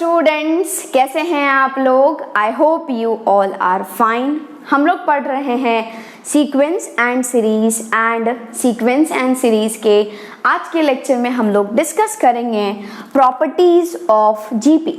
Students, कैसे हैं आप लोग? I hope you all are fine. हम लोग पढ़ रहे हैं सीक्वेंस एंड सीरीज के आज के लेक्चर में हम लोग डिस्कस करेंगे प्रॉपर्टीज ऑफ जीपी।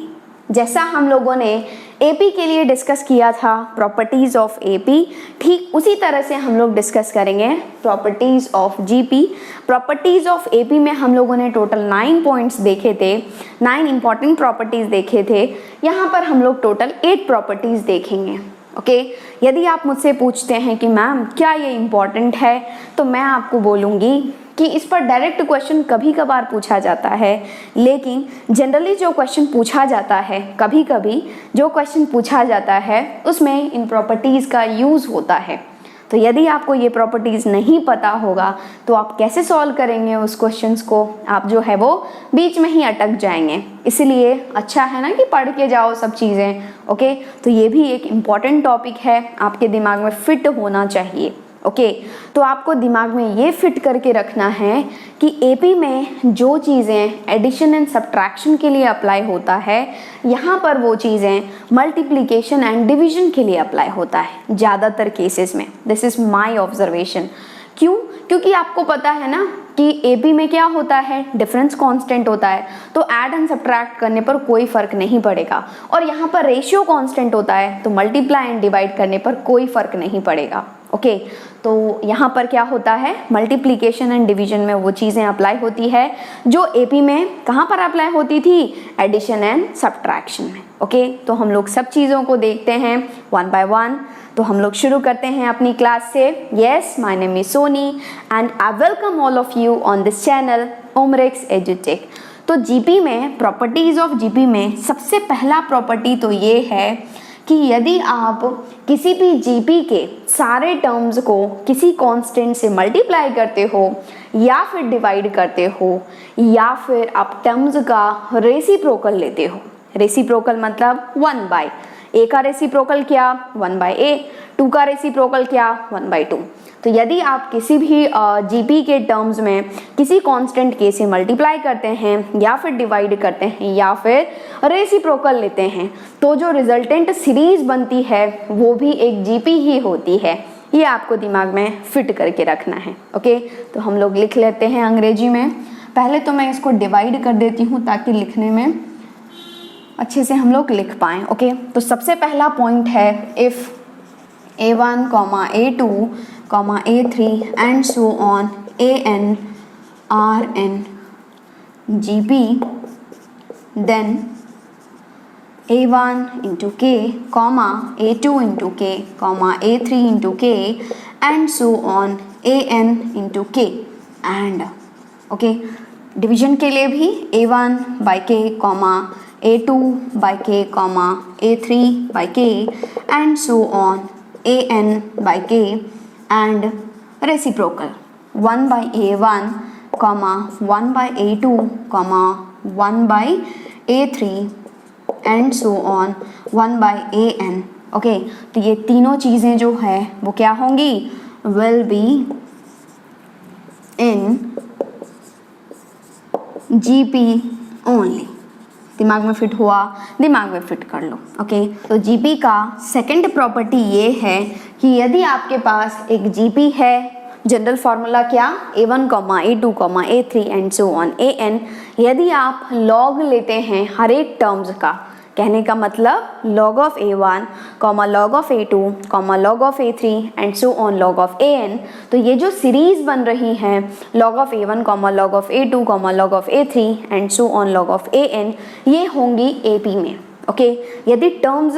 जैसा हम लोगों ने एपी के लिए डिस्कस किया था प्रॉपर्टीज ऑफ एपी, ठीक उसी तरह से हम लोग डिस्कस करेंगे properties of GP. Properties of AP में हम लोगों ने टोटल 9 पॉइंट्स देखे थे, 9 इंपॉर्टेंट प्रॉपर्टीज देखे थे। यहाँ पर हम लोग टोटल 8 प्रॉपर्टीज देखेंगे। ओके यदि आप मुझसे पूछते हैं कि मैम क्या ये इम्पॉर्टेंट है, तो मैं आपको बोलूँगी कि इस पर डायरेक्ट क्वेश्चन कभी कभार पूछा जाता है, लेकिन जनरली जो क्वेश्चन पूछा जाता है, कभी कभी जो क्वेश्चन पूछा जाता है उसमें इन प्रॉपर्टीज़ का यूज़ होता है। तो यदि आपको ये प्रॉपर्टीज़ नहीं पता होगा तो आप कैसे सॉल्व करेंगे उस क्वेश्चंस को? आप जो है वो बीच में ही अटक जाएंगे। इसलिए अच्छा है ना कि पढ़ के जाओ सब चीज़ें। ओके तो ये भी एक इम्पॉर्टेंट टॉपिक है, आपके दिमाग में फिट होना चाहिए। ओके तो आपको दिमाग में ये फिट करके रखना है कि एपी में जो चीज़ें एडिशन एंड सब्ट्रैक्शन के लिए अप्लाई होता है, यहाँ पर वो चीज़ें मल्टीप्लिकेशन एंड डिवीजन के लिए अप्लाई होता है ज़्यादातर केसेस में। This is my observation. क्यों? क्योंकि आपको पता है ना कि एपी में क्या होता है, डिफरेंस कांस्टेंट होता है, तो ऐड एंड सब्ट्रैक्ट करने पर कोई फ़र्क नहीं पड़ेगा। और यहाँ पर रेशियो कांस्टेंट होता है, तो मल्टीप्लाई एंड डिवाइड करने पर कोई फ़र्क नहीं पड़ेगा। ओके तो यहाँ पर क्या होता है, मल्टीप्लिकेशन एंड डिवीजन में वो चीज़ें अप्लाई होती है जो एपी में कहाँ पर अप्लाई होती थी, एडिशन एंड सब्ट्रैक्शन में। ओके तो हम लोग सब चीज़ों को देखते हैं वन बाय वन। तो हम लोग शुरू करते हैं अपनी क्लास से। Yes, my name is Soni and I welcome all of you on this channel Omrex एजुटेक। तो जीपी में, प्रॉपर्टीज ऑफ जीपी में सबसे पहला प्रॉपर्टी तो ये है कि यदि आप किसी भी जीपी के सारे टर्म्स को किसी कांस्टेंट से मल्टीप्लाई करते हो या फिर डिवाइड करते हो या फिर आप टर्म्स का रेसिप्रोकल लेते हो। रेसिप्रोकल मतलब 1/, ए का रेसिप्रोकल क्या, 1/a, 2 का रेसिप्रोकल क्या, 1/2। तो यदि आप किसी भी जीपी के टर्म्स में किसी कांस्टेंट के से मल्टीप्लाई करते हैं या फिर डिवाइड करते हैं या फिर रेसिप्रोकल लेते हैं, तो जो रिजल्टेंट सीरीज बनती है वो भी एक जीपी ही होती है। ये आपको दिमाग में फिट करके रखना है। ओके तो हम लोग लिख लेते हैं अंग्रेजी में। पहले तो मैं इसको डिवाइड कर देती हूँ ताकि लिखने में अच्छे से हम लोग लिख पाएँ। ओके तो सबसे पहला पॉइंट है, if a1, a2, a3 and so on an are in GP, then a1 into k, a2 into k, a3 into k and so on an into k and okay division के लिए भी a1 by k, a2 by k, a3 by k and so on an by k and reciprocal 1 by a1, 1 by a2, 1 by a3 and so on 1 by an। Okay तो ये तीनों चीज़ें जो है वो क्या होंगी, will be in GP only। दिमाग में फिट हुआ, दिमाग में फिट कर लो। ओके तो जीपी का सेकंड प्रॉपर्टी ये है कि यदि आपके पास एक जीपी है, जनरल फार्मूला क्या, a1, a2, a3 and so on an, यदि आप लॉग लेते हैं हर एक टर्म्स का, कहने का मतलब log of a1, log of a2, log of a3 and so on log of an, तो ये जो सीरीज बन रही है log of a1, log of a2, log of a3 and so on log of an, ये होंगी AP में। Okay यदि टर्म्स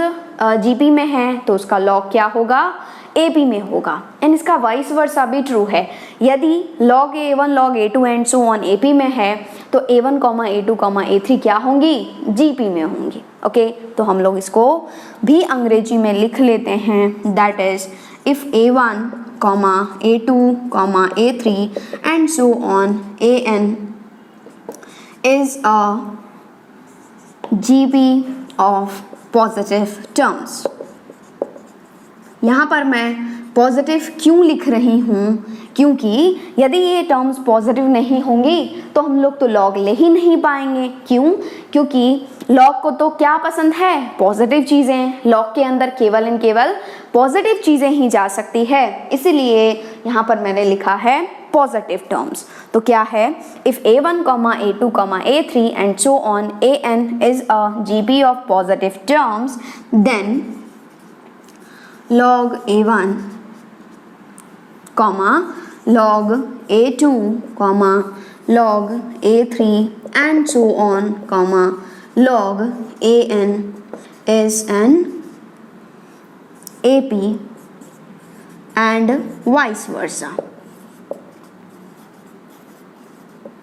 जीपी में हैं तो उसका log क्या होगा, एपी में होगा। एंड इसका वाइस वर्सा भी ट्रू है, यदि log a1, log a2 and so on AP में है तो a1, a2, a3 क्या होंगी, जीपी में होंगी। ओके तो हम लोग इसको भी अंग्रेजी में लिख लेते हैं, that is if a1, a2, a3 and so on an is a GP of positive terms। यहाँ पर मैं पॉजिटिव क्यों लिख रही हूँ, क्योंकि यदि ये टर्म्स पॉजिटिव नहीं होंगी तो हम लोग तो लॉग ले ही नहीं पाएंगे। क्यों? क्योंकि लॉग को तो क्या पसंद है? पॉजिटिव चीज़ें। लॉग के अंदर केवल एंड केवल पॉजिटिव चीज़ें ही जा सकती है, इसीलिए यहाँ पर मैंने लिखा है पॉजिटिव टर्म्स। तो क्या है? If a1, a2, a3 and so on an is a GP of positive terms, then log a1, log a2, log a3 and so on, log an is an AP and vice versa।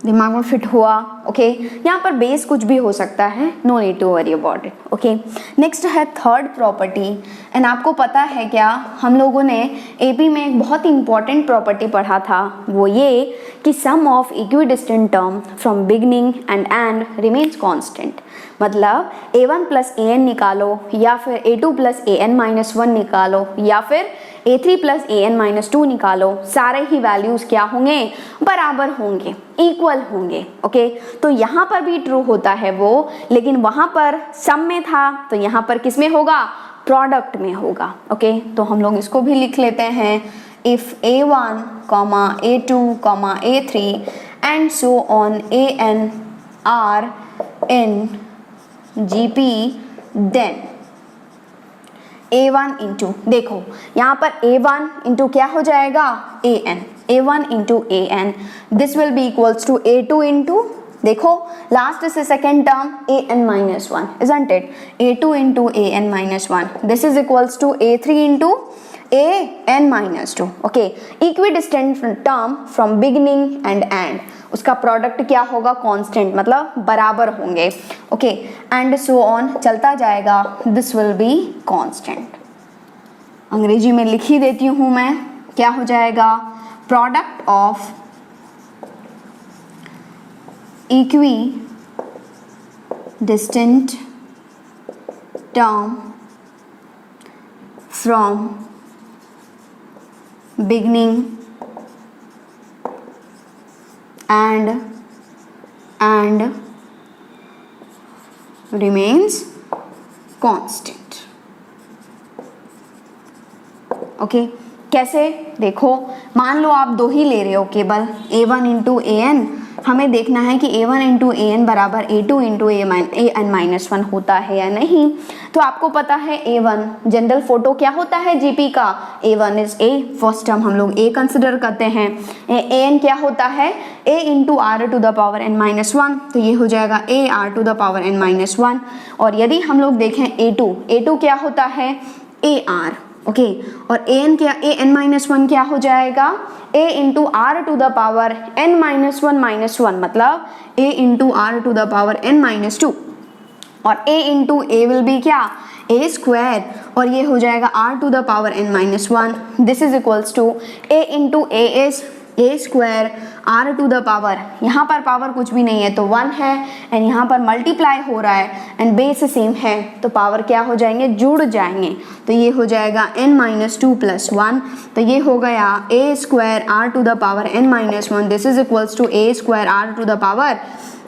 दिमाग में fit हुआ? Okay, यहाँ पर base कुछ भी हो सकता है, no need to worry about it. Okay, next है थर्ड प्रॉपर्टी। एंड आपको पता है क्या, हम लोगों ने एपी में एक बहुत ही इंपॉर्टेंट प्रॉपर्टी पढ़ा था, वो ये कि sum of equidistant term from beginning end remains constant. मतलब a1 प्लस an निकालो या फिर a2 प्लस an माइनस 1 निकालो या फिर a3 प्लस an माइनस 2 निकालो, सारे ही वैल्यूज क्या होंगे? बराबर होंगे, इक्वल होंगे। ओके, तो यहाँ पर भी ट्रू होता है वो, लेकिन वहाँ पर सम में था तो यहाँ पर किस में होगा? प्रोडक्ट में होगा। ओके, तो हम लोग इसको भी लिख लेते हैं, if a1, a2, a3 and so on an are in GP, then a1 into, देखो यहाँ पर a1 इंटू क्या हो जाएगा? an, a1 into an, this will be equals to a2 into, देखो लास्ट से second term an minus 1, isn't it? a2 into an minus 1, this is equals to a3 into an minus 2। Okay, equidistant term from beginning and उसका product क्या होगा? Constant, मतलब बराबर होंगे। Okay, and so on चलता जाएगा, this will be constant. अंग्रेजी में लिख ही देती हूँ मैं, क्या हो जाएगा? Product of equidistant term from beginning and remains constant। Okay, कैसे? देखो, मान लो आप दो ही ले रहे हो केवल, a1 इंटू an, हमें देखना है कि a1 इंटू an बराबर a2 इंटू an माइनस 1 होता है या नहीं। तो आपको पता है a1 जनरल फोटो क्या होता है GP का? a1 is a, first term हम लोग a कंसिडर करते हैं। an क्या होता है? a into r to the power n minus 1, तो ये हो जाएगा a r to the power n minus 1। और यदि हम लोग देखें a2 क्या होता है? a r। ओके, और an क्या? an माइनस 1 क्या हो जाएगा? a into r to the power n minus 1 minus 1, मतलब a into r to the power n minus 2, और a into a will be क्या? a स्क्वायर, और ये हो जाएगा r to the power n minus 1, this is equals to a into a is a square r to the power, यहाँ पर power कुछ भी नहीं है तो 1 है, एंड यहाँ पर मल्टीप्लाई हो रहा है एंड बेस सेम है तो पावर क्या हो जाएंगे? जुड़ जाएंगे। तो ये हो जाएगा n माइनस 2 प्लस 1, तो ये हो गया a square r to the power n minus 1, this is equals to a square r to the power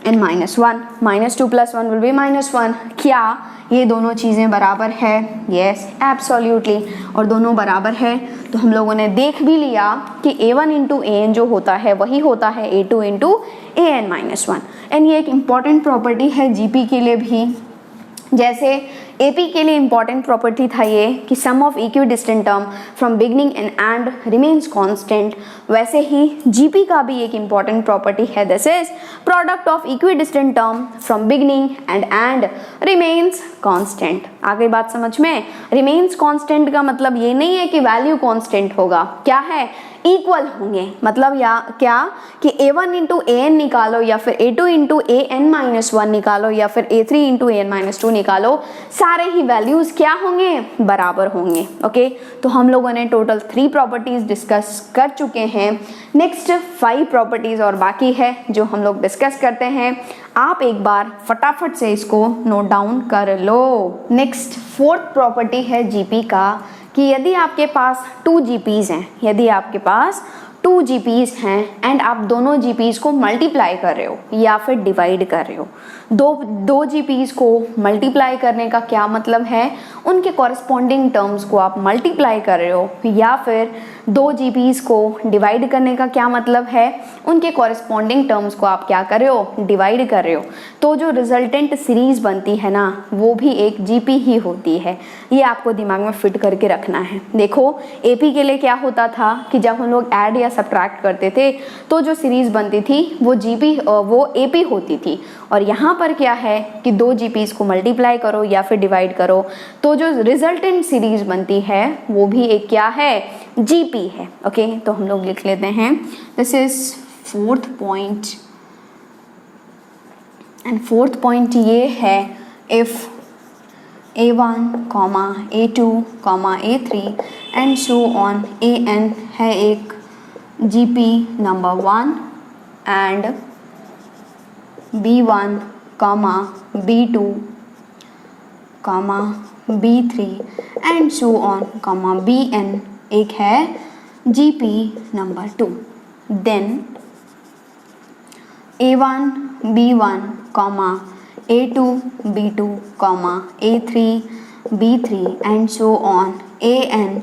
n minus 1, minus 2 plus 1 will be minus 1। क्या ये दोनों चीज़ें बराबर है? यस, एब्सोल्युटली, और दोनों बराबर है। तो हम लोगों ने देख भी लिया कि a1 इंटू an जो होता है वही होता है a2 into an minus 1। And ये एक इम्पॉर्टेंट प्रॉपर्टी है GP के लिए भी, जैसे AP के लिए इंपॉर्टेंट प्रॉपर्टी था ये कि sum of equidistant term from beginning end remains constant, वैसे ही GP का भी एक इंपॉर्टेंट प्रॉपर्टी है, this is product of equidistant term from beginning end remains constant. आ गई बात समझ में? रिमेन्स कांस्टेंट का मतलब ये नहीं है कि वैल्यू कांस्टेंट होगा, क्या है? इक्वल होंगे। मतलब या क्या कि a1 इंटू an निकालो या फिर a2 इंटू an माइनस 1 निकालो या फिर a3 इंटू an माइनस 2 निकालो, सारे ही वैल्यूज क्या होंगे? बराबर होंगे। ओके, तो हम लोगों ने टोटल 3 प्रॉपर्टीज डिस्कस कर चुके हैं। नेक्स्ट 5 प्रॉपर्टीज और बाकी है जो हम लोग डिस्कस करते हैं। आप एक बार फटाफट से इसको नोट डाउन कर लो। नेक्स्ट 4th प्रॉपर्टी है GP का कि यदि आपके पास 2 GPs हैं, यदि आपके पास टू जीपीज हैं एंड आप दोनों जीपीज को मल्टीप्लाई कर रहे हो या फिर डिवाइड कर रहे हो, दो जीपीज को मल्टीप्लाई करने का क्या मतलब है, उनके कॉरस्पॉन्डिंग टर्म्स को आप मल्टीप्लाई कर रहे हो, या फिर दो जीपीज को डिवाइड करने का क्या मतलब है, उनके कॉरस्पॉन्डिंग टर्म्स को आप क्या कर रहे हो, डिवाइड कर रहे हो। तो जो रिजल्टेंट सीरीज बनती है ना, वो भी एक जीपी ही होती है। ये आपको दिमाग में फिट करके रखना है। देखो एपी के लिए क्या होता था कि जब हम लोग ऐड या सब्ट्रैक्ट करते थे तो जो सीरीज बनती थी वो एपी होती थी, और यहाँ पर क्या है कि दो जीपीज को मल्टीप्लाई करो या फिर डिवाइड करो तो जो रिजल्टेंट सीरीज बनती है वो भी एक क्या है, जीपी है। ओके, तो हम लोग लिख लेते हैं this is fourth point, and fourth point ये है if A1, A2, A3 and so on AN है एक GP number 1 and B1, B2, B3 and so on BN एक है GP number 2, then A1, B1, A2, B2, A3, B3 and so on AN,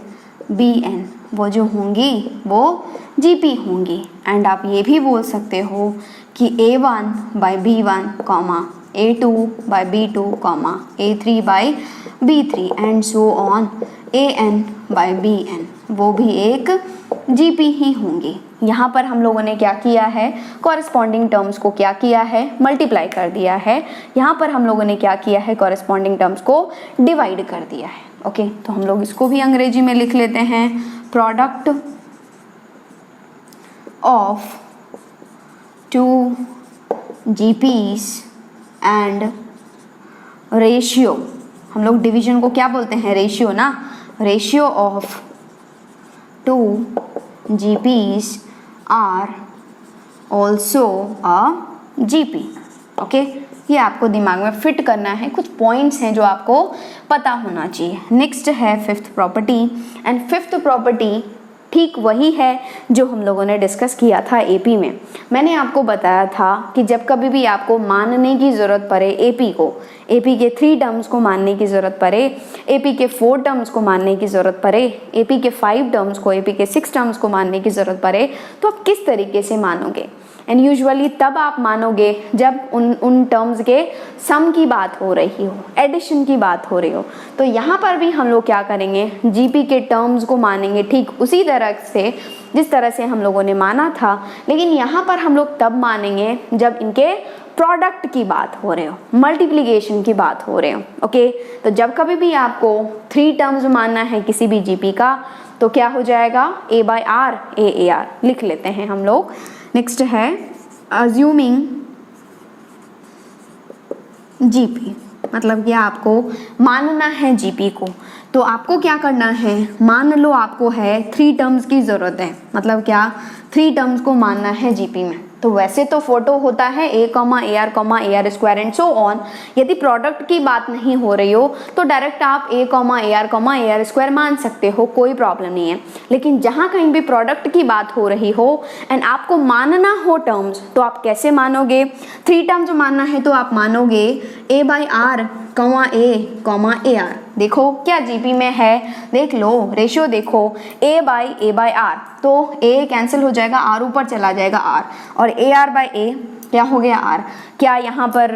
BN वो जो होंगी वो GP होंगी। And आप ये भी बोल सकते हो कि A1 by B1, A2 by B2, A3 by B3 and so on AN by BN वो भी एक GP ही होंगी। यहाँ पर हम लोगों ने क्या किया है, कॉरेस्पॉन्डिंग टर्म्स को क्या किया है, मल्टीप्लाई कर दिया है। यहाँ पर हम लोगों ने क्या किया है, कॉरेस्पॉन्डिंग टर्म्स को डिवाइड कर दिया है। ओके, तो हम लोग इसको भी अंग्रेजी में लिख लेते हैं, product of two GPs and ratio, हम लोग डिवीजन को क्या बोलते हैं, रेशियो ना, ratio of two GPs are also a GP। ओके, ये आपको दिमाग में फिट करना है, कुछ पॉइंट्स हैं जो आपको पता होना चाहिए। नेक्स्ट है fifth property, and fifth property ठीक वही है जो हम लोगों ने डिस्कस किया था एपी में। मैंने आपको बताया था कि जब कभी भी आपको मानने की ज़रूरत पड़े एपी को, एपी के 3 टर्म्स को मानने की ज़रूरत पड़े, एपी के 4 टर्म्स को मानने की ज़रूरत पड़े, एपी के 5 टर्म्स को, एपी के 6 टर्म्स को मानने की ज़रूरत पड़े, तो आप किस तरीके से मानोगे। एंड यूजुअली तब आप मानोगे जब उन टर्म्स के सम की बात हो रही हो, एडिशन की बात हो रही हो। तो यहाँ पर भी हम लोग क्या करेंगे, जीपी के टर्म्स को मानेंगे ठीक उसी तरह से जिस तरह से हम लोगों ने माना था, लेकिन यहाँ पर हम लोग तब मानेंगे जब इनके प्रोडक्ट की बात हो रहे हो, मल्टीप्लिकेशन की बात हो रहे हो। ओके, तो जब कभी भी आपको 3 टर्म्स मानना है किसी भी जीपी का, तो क्या हो जाएगा, A/R, AAR लिख लेते हैं हम लोग। नेक्स्ट है अज्यूमिंग जीपी, मतलब कि आपको मानना है जीपी को, तो आपको क्या करना है, मान लो आपको है 3 टर्म्स की ज़रूरत है, मतलब क्या 3 टर्म्स को मानना है जीपी में। तो वैसे तो फोटो होता है A, AR square and so on. यदि प्रोडक्ट की बात नहीं हो रही हो तो डायरेक्ट आप AR स्क्वायर मान सकते हो, कोई प्रॉब्लम नहीं है। लेकिन जहाँ कहीं भी प्रोडक्ट की बात हो रही हो एंड आपको मानना हो टर्म्स, तो आप कैसे मानोगे, 3 टर्म्स मानना है तो आप मानोगे A/R, A/AR। देखो क्या जीपी में है, देख लो रेशियो देखो, A/R, तो A कैंसिल हो जाएगा, R ऊपर चला जाएगा R, और AR/A क्या हो गया R। क्या यहाँ पर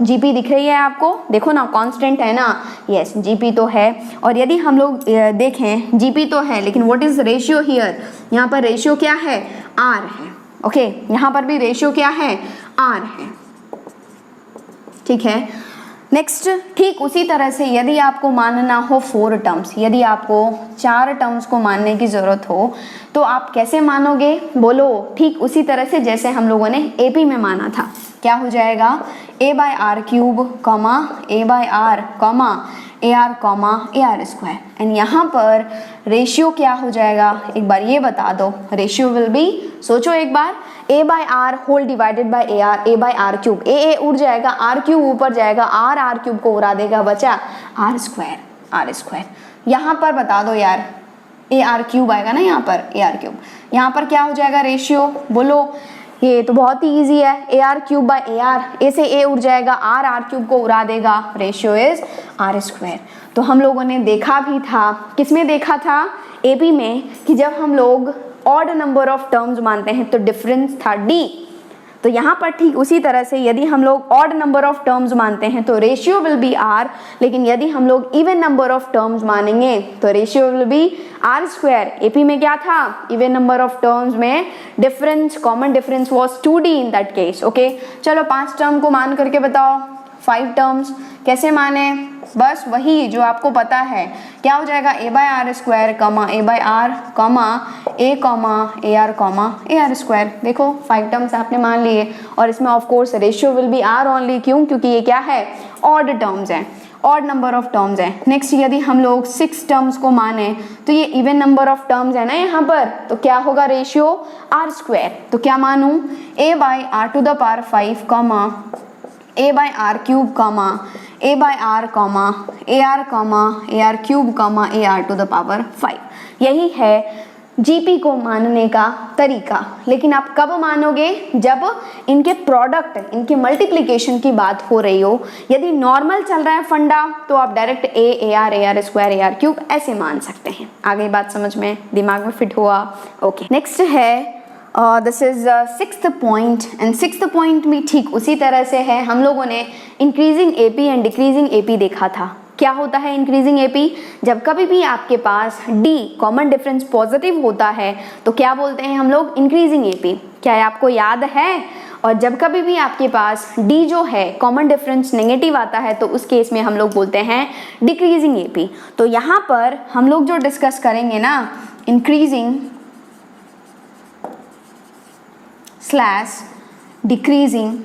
जीपी दिख रही है आपको, देखो ना कांस्टेंट है ना, यस जीपी तो है। और यदि हम लोग देखें जीपी तो है, लेकिन व्हाट इज रेशियो हियर, यहाँ पर रेशियो क्या है, R है। ओके, यहाँ पर भी रेशियो क्या है, R है, ठीक है। नेक्स्ट, ठीक उसी तरह से यदि आपको मानना हो 4 टर्म्स, यदि आपको 4 टर्म्स को मानने की ज़रूरत हो, तो आप कैसे मानोगे, बोलो, ठीक उसी तरह से जैसे हम लोगों ने एपी में माना था। क्या हो जाएगा, A/R cube, A/R, AR square. And यहाँ पर रेशियो क्या हो जाएगा, एक बार ये बता दो, रेशियो विल बी, सोचो एक बार, A/R whole divided by AR, A/R cube, A उड़ जाएगा, R क्यूब ऊपर जाएगा, R क्यूब को उड़ा देगा, बचा R स्क्वायर। यहाँ पर बता दो यार, ए आर क्यूब आएगा ना यहाँ पर, ए आर क्यूब। यहाँ पर क्या हो जाएगा रेशियो, बोलो। ये तो बहुत ही ईजी है, a r cube by a r, a से ए उड़ जाएगा, आर क्यूब को उड़ा देगा, रेशियो इज आर स्क्वायर। तो हम लोगों ने देखा भी था, किसमें देखा था, एपी में, कि जब हम लोग ऑड नंबर ऑफ टर्म्स मानते हैं तो डिफरेंस था डी। तो यहाँ पर ठीक उसी तरह से यदि हम लोग ऑड नंबर ऑफ टर्म्स मानते हैं तो रेशियो विल बी आर, लेकिन यदि हम लोग इवन नंबर ऑफ टर्म्स मानेंगे तो ratio will be r square. AP में क्या था, इवन नंबर ऑफ टर्म्स में difference, common difference was 2d in that case. Okay, चलो 5 टर्म को मान करके बताओ, 5 टर्म्स कैसे माने, बस वही जो आपको पता है, क्या हो जाएगा, a by r square comma a by r comma a r square. देखो 5 टर्म्स आपने मान लिए, और इसमें of course ratio will be r only, क्यों, क्योंकि ये क्या है, ऑड टर्म्स हैं, ऑड नंबर ऑफ टर्म्स हैं। नेक्स्ट यदि हम लोग 6 टर्म्स को माने तो ये इवन नंबर ऑफ टर्म्स है ना यहाँ पर, तो क्या होगा रेशियो आर स्क्वायर। तो क्या मानूं, a by r to the power 5 comma a by r cube comma a by r comma a r cube comma a r to the power 5। यही है जीपी को मानने का तरीका। लेकिन आप कब मानोगे, जब इनके प्रोडक्ट, इनके मल्टीप्लिकेशन की बात हो रही हो। यदि नॉर्मल चल रहा है फंडा तो आप डायरेक्ट ए आर स्क्वायर ए आर क्यूब ऐसे मान सकते हैं। आगे बात समझ में, दिमाग में फिट हुआ। ओके, नेक्स्ट है this is 6th point, and 6th point भी ठीक उसी तरह से है। हम लोगों ने increasing AP and decreasing AP देखा था। क्या होता है इंक्रीजिंग एपी, जब कभी भी आपके पास डी कॉमन डिफरेंस पॉजिटिव होता है तो क्या बोलते हैं हम लोग, इंक्रीजिंग एपी। क्या है आपको याद है, और जब कभी भी आपके पास डी जो है कॉमन डिफरेंस नेगेटिव आता है तो उस केस में हम लोग बोलते हैं डिक्रीजिंग एपी। तो यहाँ पर हम लोग जो डिस्कस करेंगे ना, इंक्रीजिंग स्लैश डिक्रीजिंग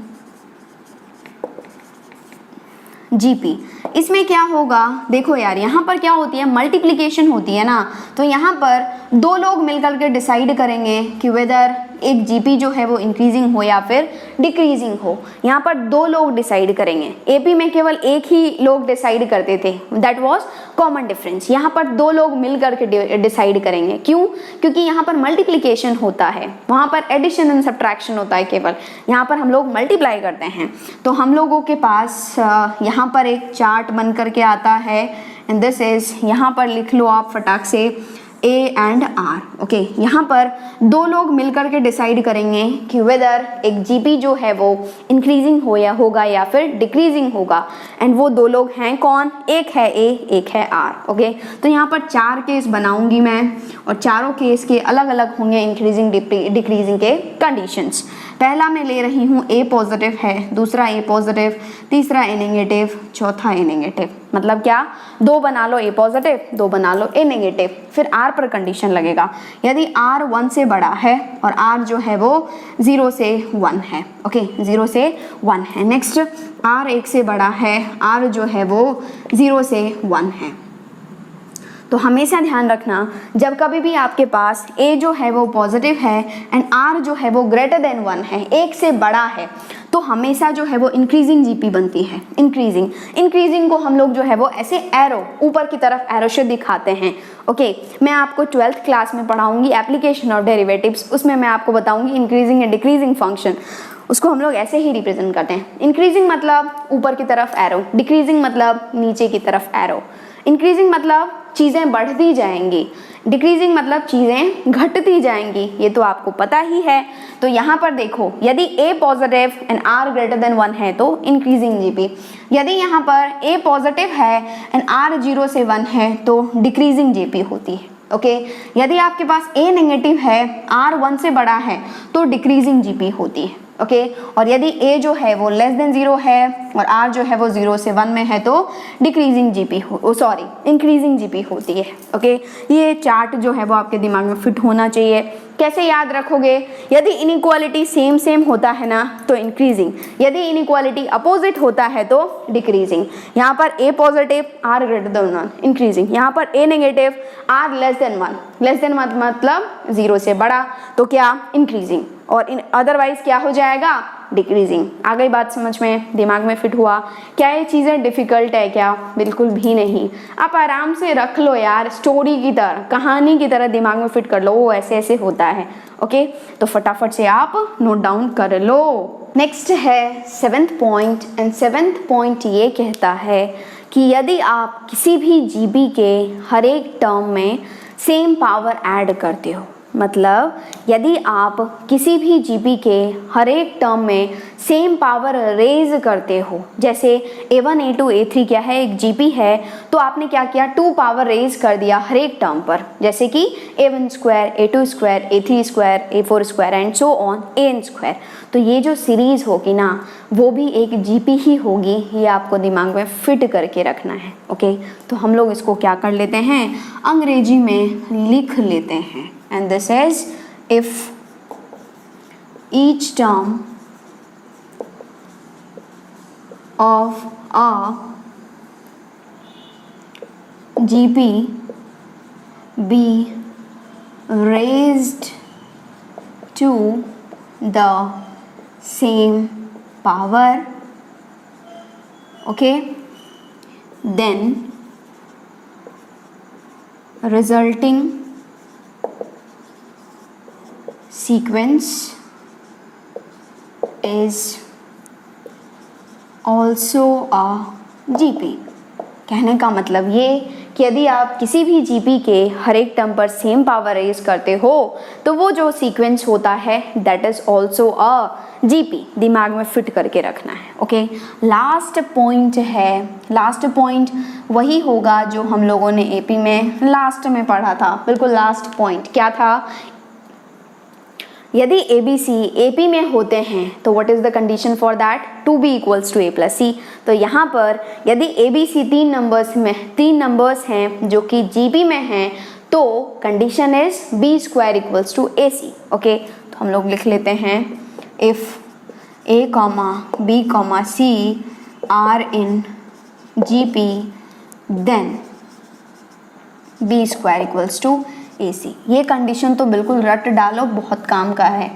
जीपी, इसमें क्या होगा, देखो यार यहाँ पर क्या होती है, मल्टीप्लिकेशन होती है ना, तो यहाँ पर 2 लोग मिलकर के डिसाइड करेंगे कि वेदर एक जीपी जो है वो इंक्रीजिंग हो या फिर डिक्रीजिंग हो। यहाँ पर 2 लोग डिसाइड करेंगे। एपी में केवल एक ही लोग डिसाइड करते थे, दैट वाज कॉमन डिफरेंस। यहाँ पर 2 लोग मिल करके डिसाइड करेंगे। क्यों, क्योंकि यहाँ पर मल्टीप्लिकेशन होता है, वहाँ पर एडिशन एंड सब्ट्रैक्शन होता है केवल, यहाँ पर हम लोग मल्टीप्लाई करते हैं। तो हम लोगों के पास यहाँ पर एक चार्ट बन करके आता है, एंड दिस इज, यहाँ पर लिख लो आप फटाक से, ए एंड आर। ओके, यहाँ पर 2 लोग मिलकर के डिसाइड करेंगे कि वेदर एक जीपी जो है वो इंक्रीजिंग होगा या फिर डिक्रीजिंग होगा, एंड वो 2 लोग हैं कौन, एक है ए, एक है आर। ओके, तो यहाँ पर 4 केस बनाऊंगी मैं, और चारों केस के अलग अलग होंगे इंक्रीजिंग डिक्रीजिंग के कंडीशंस। पहला मैं ले रही हूँ ए पॉजिटिव है, दूसरा ए पॉजिटिव, तीसरा ए नेगेटिव, चौथा ए नेगेटिव। मतलब क्या, 2 बना लो ए पॉजिटिव, 2 बना लो ए नेगेटिव, फिर आर पर कंडीशन लगेगा। यदि आर 1 से बड़ा है और आर जो है वो 0 से 1 है, ओके 0 से 1 है। नेक्स्ट आर 1 से बड़ा है, आर जो है वो 0 से 1 है। तो हमेशा ध्यान रखना, जब कभी भी आपके पास a जो है वो पॉजिटिव है एंड r जो है वो ग्रेटर देन 1 है, 1 से बड़ा है, तो हमेशा जो है वो इंक्रीजिंग जीपी बनती है। इंक्रीजिंग को हम लोग जो है वो ऐसे एरो, ऊपर की तरफ एरो से दिखाते हैं। ओके, मैं आपको 12th क्लास में पढ़ाऊंगी एप्लीकेशन ऑफ डेरिवेटिव्स, उसमें मैं आपको बताऊंगी इंक्रीजिंग एंड डिक्रीजिंग फंक्शन। उसको हम लोग ऐसे ही रिप्रेजेंट करते हैं। इंक्रीजिंग मतलब ऊपर की तरफ एरो, डिक्रीजिंग मतलब नीचे की तरफ एरो। इंक्रीजिंग मतलब चीज़ें बढ़ती जाएंगी, डिक्रीजिंग मतलब चीज़ें घटती जाएंगी, ये तो आपको पता ही है। तो यहाँ पर देखो, यदि a positive and r greater than 1 है तो इंक्रीजिंग जीपी, यदि यहाँ पर a पॉजिटिव है एंड r 0 से 1 है तो डिक्रीजिंग जीपी होती है। ओके, यदि आपके पास a नेगेटिव है, r 1 से बड़ा है तो डिक्रीजिंग जीपी होती है। ओके, और यदि a जो है वो लेस देन 0 है और r जो है वो 0 से 1 में है तो डिक्रीजिंग जीपी इंक्रीजिंग जीपी होती है। ओके, ये चार्ट जो है वो आपके दिमाग में फिट होना चाहिए। कैसे याद रखोगे, यदि इनइक्वालिटी सेम होता है ना तो इंक्रीजिंग, यदि इनइक्वालिटी अपोजिट होता है तो डिक्रीजिंग। यहाँ पर a positive, r greater than 1 increasing, यहाँ पर a negative, r less than 1 मतलब 0 से बड़ा, तो क्या इंक्रीजिंग। और इन अदरवाइज क्या हो जाएगा, डिक्रीजिंग। आ गई बात समझ में, दिमाग में फिट हुआ? क्या ये चीज़ें डिफ़िकल्ट है क्या? बिल्कुल भी नहीं। आप आराम से रख लो यार, स्टोरी की तरह, कहानी की तरह दिमाग में फिट कर लो, वो ऐसे ऐसे होता है। ओके, तो फटाफट से आप नोट डाउन कर लो। नेक्स्ट है 7th point, and 7th point ये कहता है कि यदि आप किसी भी जीबी के हर एक टर्म में सेम पावर ऐड करते हो, मतलब यदि आप किसी भी जीबी के हर एक टर्म में सेम पावर रेज करते हो, जैसे A1 A2 A3 क्या है, एक जीबी है, तो आपने क्या किया, 2 पावर रेज कर दिया हर एक टर्म पर, जैसे कि A1 square, A2 square, A3 square, A4 square and so on AN square. तो ये जो सीरीज होगी ना, वो भी एक जीपी ही होगी, ये आपको दिमाग में फिट करके रखना है। ओके, तो हम लोग इसको क्या कर लेते हैं, अंग्रेजी में लिख लेते हैं। And this is if each term of a GP be raised to the same power, okay, then resulting sequence is also a GP। कहने का मतलब ये कि यदि आप किसी भी जीपी के हर एक टर्म पर सेम पावर रेज करते हो, तो वो जो सीक्वेंस होता है that is also a GP. दिमाग में फिट करके रखना है। ओके, लास्ट पॉइंट है, लास्ट पॉइंट वही होगा जो हम लोगों ने एपी में लास्ट में पढ़ा था। बिल्कुल लास्ट पॉइंट क्या था, यदि ABC AP में होते हैं तो what is the condition for that, 2B equals to A plus C। तो यहाँ पर यदि ABC 3 नंबर्स हैं जो कि GB में हैं, तो condition is B square equals to AC। Okay, तो हम लोग लिख लेते हैं if A, B, C are in GP then B square equals to AC। ये कंडीशन तो बिल्कुल रट डालो, बहुत काम का है।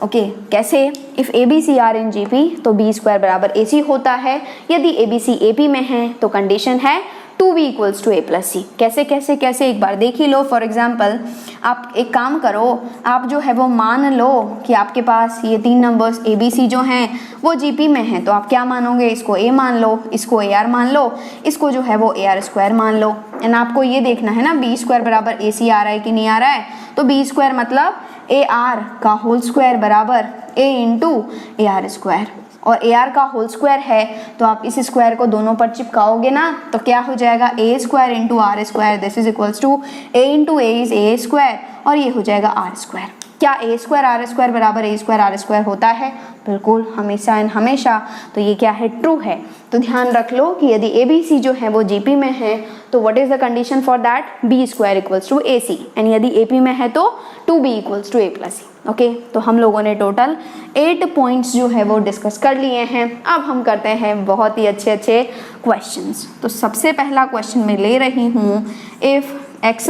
ओके, कैसे, if ABC are in GP तो B स्क्वायर बराबर AC होता है। यदि ABC AP में है तो कंडीशन है 2B equals to A plus C। कैसे कैसे कैसे एक बार देख ही लो। फॉर एग्जाम्पल आप एक काम करो, आप जो है वो मान लो कि आपके पास ये 3 नंबर्स ABC जो हैं वो GP में हैं, तो आप क्या मानोगे, इसको A मान लो, इसको AR मान लो, इसको जो है वो AR स्क्वायर मान लो। एंड आपको ये देखना है ना B स्क्वायर बराबर AC आ रहा है कि नहीं आ रहा है। तो B स्क्वायर मतलब AR का होल स्क्वायर बराबर A इंटू AR स्क्वायर, और AR का होल स्क्वायर है तो आप इस स्क्वायर को दोनों पर चिपकाओगे ना, तो क्या हो जाएगा, A square into R square, this is equals to A into A is A square, और ये हो जाएगा R स्क्वायर। क्या A स्क्वायर R स्क्वायर बराबर A स्क्वायर R स्क्वायर होता है? बिल्कुल, हमेशा एंड हमेशा। तो ये क्या है, ट्रू है। तो ध्यान रख लो कि यदि ABC जो है वो GP में है तो what is the condition for that, B square equals to AC, and यदि AP में है तो 2B equals to A plus C। Okay, तो हम लोगों ने टोटल 8 पॉइंट्स जो है वो डिस्कस कर लिए हैं। अब हम करते हैं बहुत ही अच्छे अच्छे क्वेश्चंस। तो सबसे पहला क्वेश्चन मैं ले रही हूँ, if x,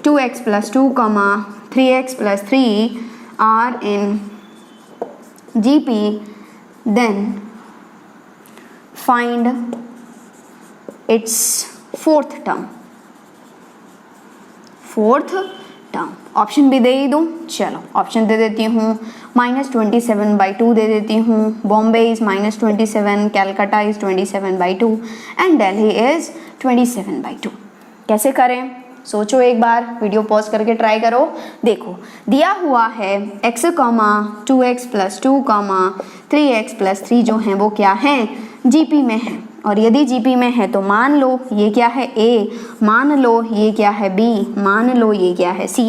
2x plus 2, 3x plus 3 are in GP, then find its fourth term। Option भी दे ही दूँ, चलो ऑप्शन दे देती हूँ। -27/2 दे देती हूँ, Bombay is -27, Calcutta is 27/2 and Delhi is 27/2। कैसे करें, सोचो एक बार, वीडियो पॉज करके ट्राई करो। देखो दिया हुआ है x, 2x plus 2, 3x plus 3 जो हैं वो क्या हैं, GP में हैं। और यदि GP में है तो मान लो ये क्या है A, मान लो ये क्या है B, मान लो ये क्या है C,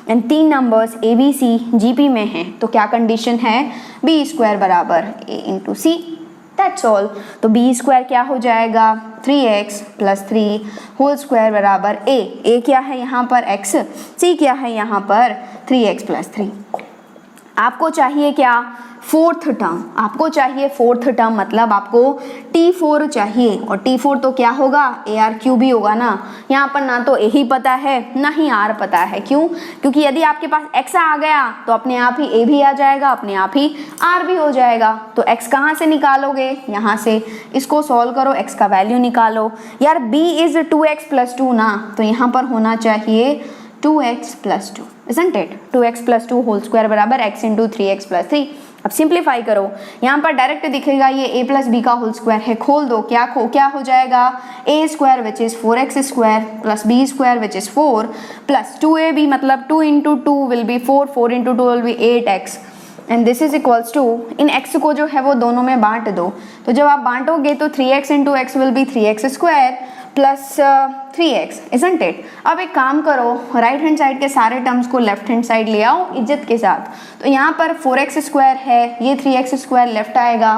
and 3 numbers ABC GP में हैं, तो क्या कंडीशन है, B स्क्वायर बराबर A into C, that's all. तो B स्क्वायर क्या हो जाएगा, 3x प्लस 3 होल स्क्वायर बराबर A क्या है यहाँ पर x, C क्या है यहाँ पर 3x प्लस 3। आपको चाहिए क्या, फोर्थ टर्म, आपको चाहिए फोर्थ टर्म, मतलब आपको T4 चाहिए, और T4 तो क्या होगा, AR³ ही होगा ना। यहाँ पर ना तो A ही पता है ना ही R पता है, क्यों, क्योंकि यदि आपके पास X आ गया तो अपने आप ही A भी आ जाएगा, अपने आप ही R भी हो जाएगा। तो X कहाँ से निकालोगे, यहाँ से, इसको सॉल्व करो, X का वैल्यू निकालो। यार B इज 2x + 2 ना, तो यहाँ पर होना चाहिए 2x + 2, isn't it? 2x + 2 whole square बराबर x × 3x + 3। अब सिंप्लीफाई करो, यहाँ पर डायरेक्ट दिखेगा ये a + b का होल स्क्वायर है, खोल दो, क्या हो जाएगा, a² which is 4x² + b² which is 4 + 2ab मतलब 2 × 2 will be 4, 4 × 2 will be 8x, and this is equals to, इन x को जो है वो दोनों में बांट दो, तो जब आप बांटोगे तो 3x × x will be 3x² + 3x, isn't it? अब एक काम करो, राइट हैंड साइड के सारे टर्म्स को लेफ्ट हैंड साइड ले आओ इज्जत के साथ। तो यहाँ पर 4x² है, ये 3x² लेफ्ट आएगा,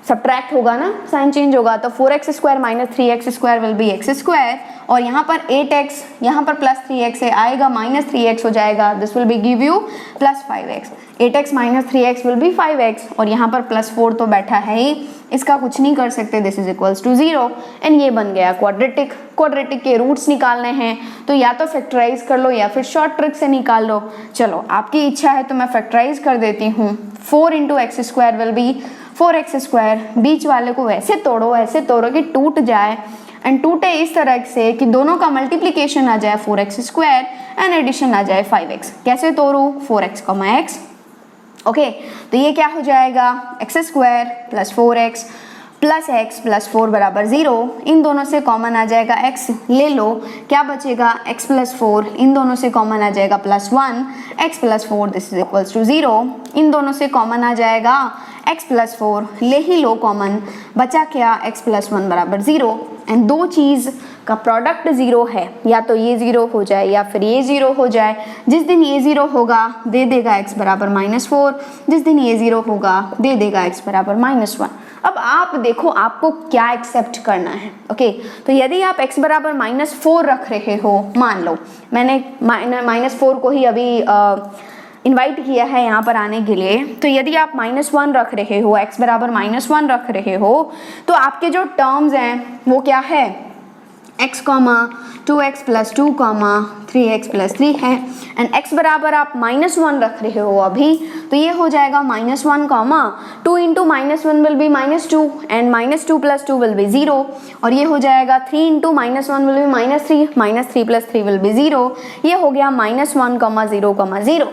सब्ट्रैक्ट होगा ना, साइन चेंज होगा, तो 4x² - 3x² will be x², और यहाँ पर 8x, यहाँ पर +3x है, आएगा -3x हो जाएगा, this will B give you +5x, 8x - 3x will be 5x, और यहाँ पर +4 तो बैठा है ही, इसका कुछ नहीं कर सकते, this is equals to 0, and ये बन गया क्वाड्रेटिक। क्वाड्रेटिक के रूट्स निकालने हैं तो या तो फैक्टराइज कर लो या फिर शॉर्ट ट्रिक से निकाल लो। चलो आपकी इच्छा है तो मैं फैक्टराइज कर देती हूँ, 4 × x² विल बी 4x², बीच वाले को ऐसे तोड़ो कि टूट जाए, एंड टूटे इस तरह से कि दोनों का मल्टीप्लिकेशन आ जाए 4x² एंड एडिशन आ जाए 5x। कैसे तोड़ू, 4x, x, ओके, तो ये क्या हो जाएगा, x² + 4x + x + 4 बराबर 0, इन दोनों से कॉमन आ जाएगा x, ले लो, क्या बचेगा, x + 4, इन दोनों से कॉमन आ जाएगा +1, x + 4 this is equals to 0, इन दोनों से कॉमन आ जाएगा x + 4, ले ही लो कॉमन, बचा क्या, x + 1 बराबर 0, एंड दो चीज़ का प्रोडक्ट 0 है, या तो ये 0 हो जाए या फिर ये 0 हो जाए। जिस दिन ये 0 होगा दे देगा x बराबर -4, जिस दिन ये 0 होगा दे देगा x बराबर -1। अब आप देखो आपको क्या एक्सेप्ट करना है, ओके। तो यदि आप x बराबर -4 रख रहे हो, मान लो मैंने -4 को ही अभी इनवाइट किया है यहाँ पर आने के लिए, तो यदि आप -1 रख रहे हो, x बराबर -1 रख रहे हो, तो आपके जो टर्म्स हैं वो क्या है, x, 2x + 2, 3x + 3 है, एंड x बराबर आप -1 रख रहे हो अभी, तो ये हो जाएगा -1, 2 × -1 will B -2, and -2 + 2 will B 0, और ये हो जाएगा 3 × -1 विल बी -3, -3 + 3 विल बी 0, ये हो गया -1, 0, 0,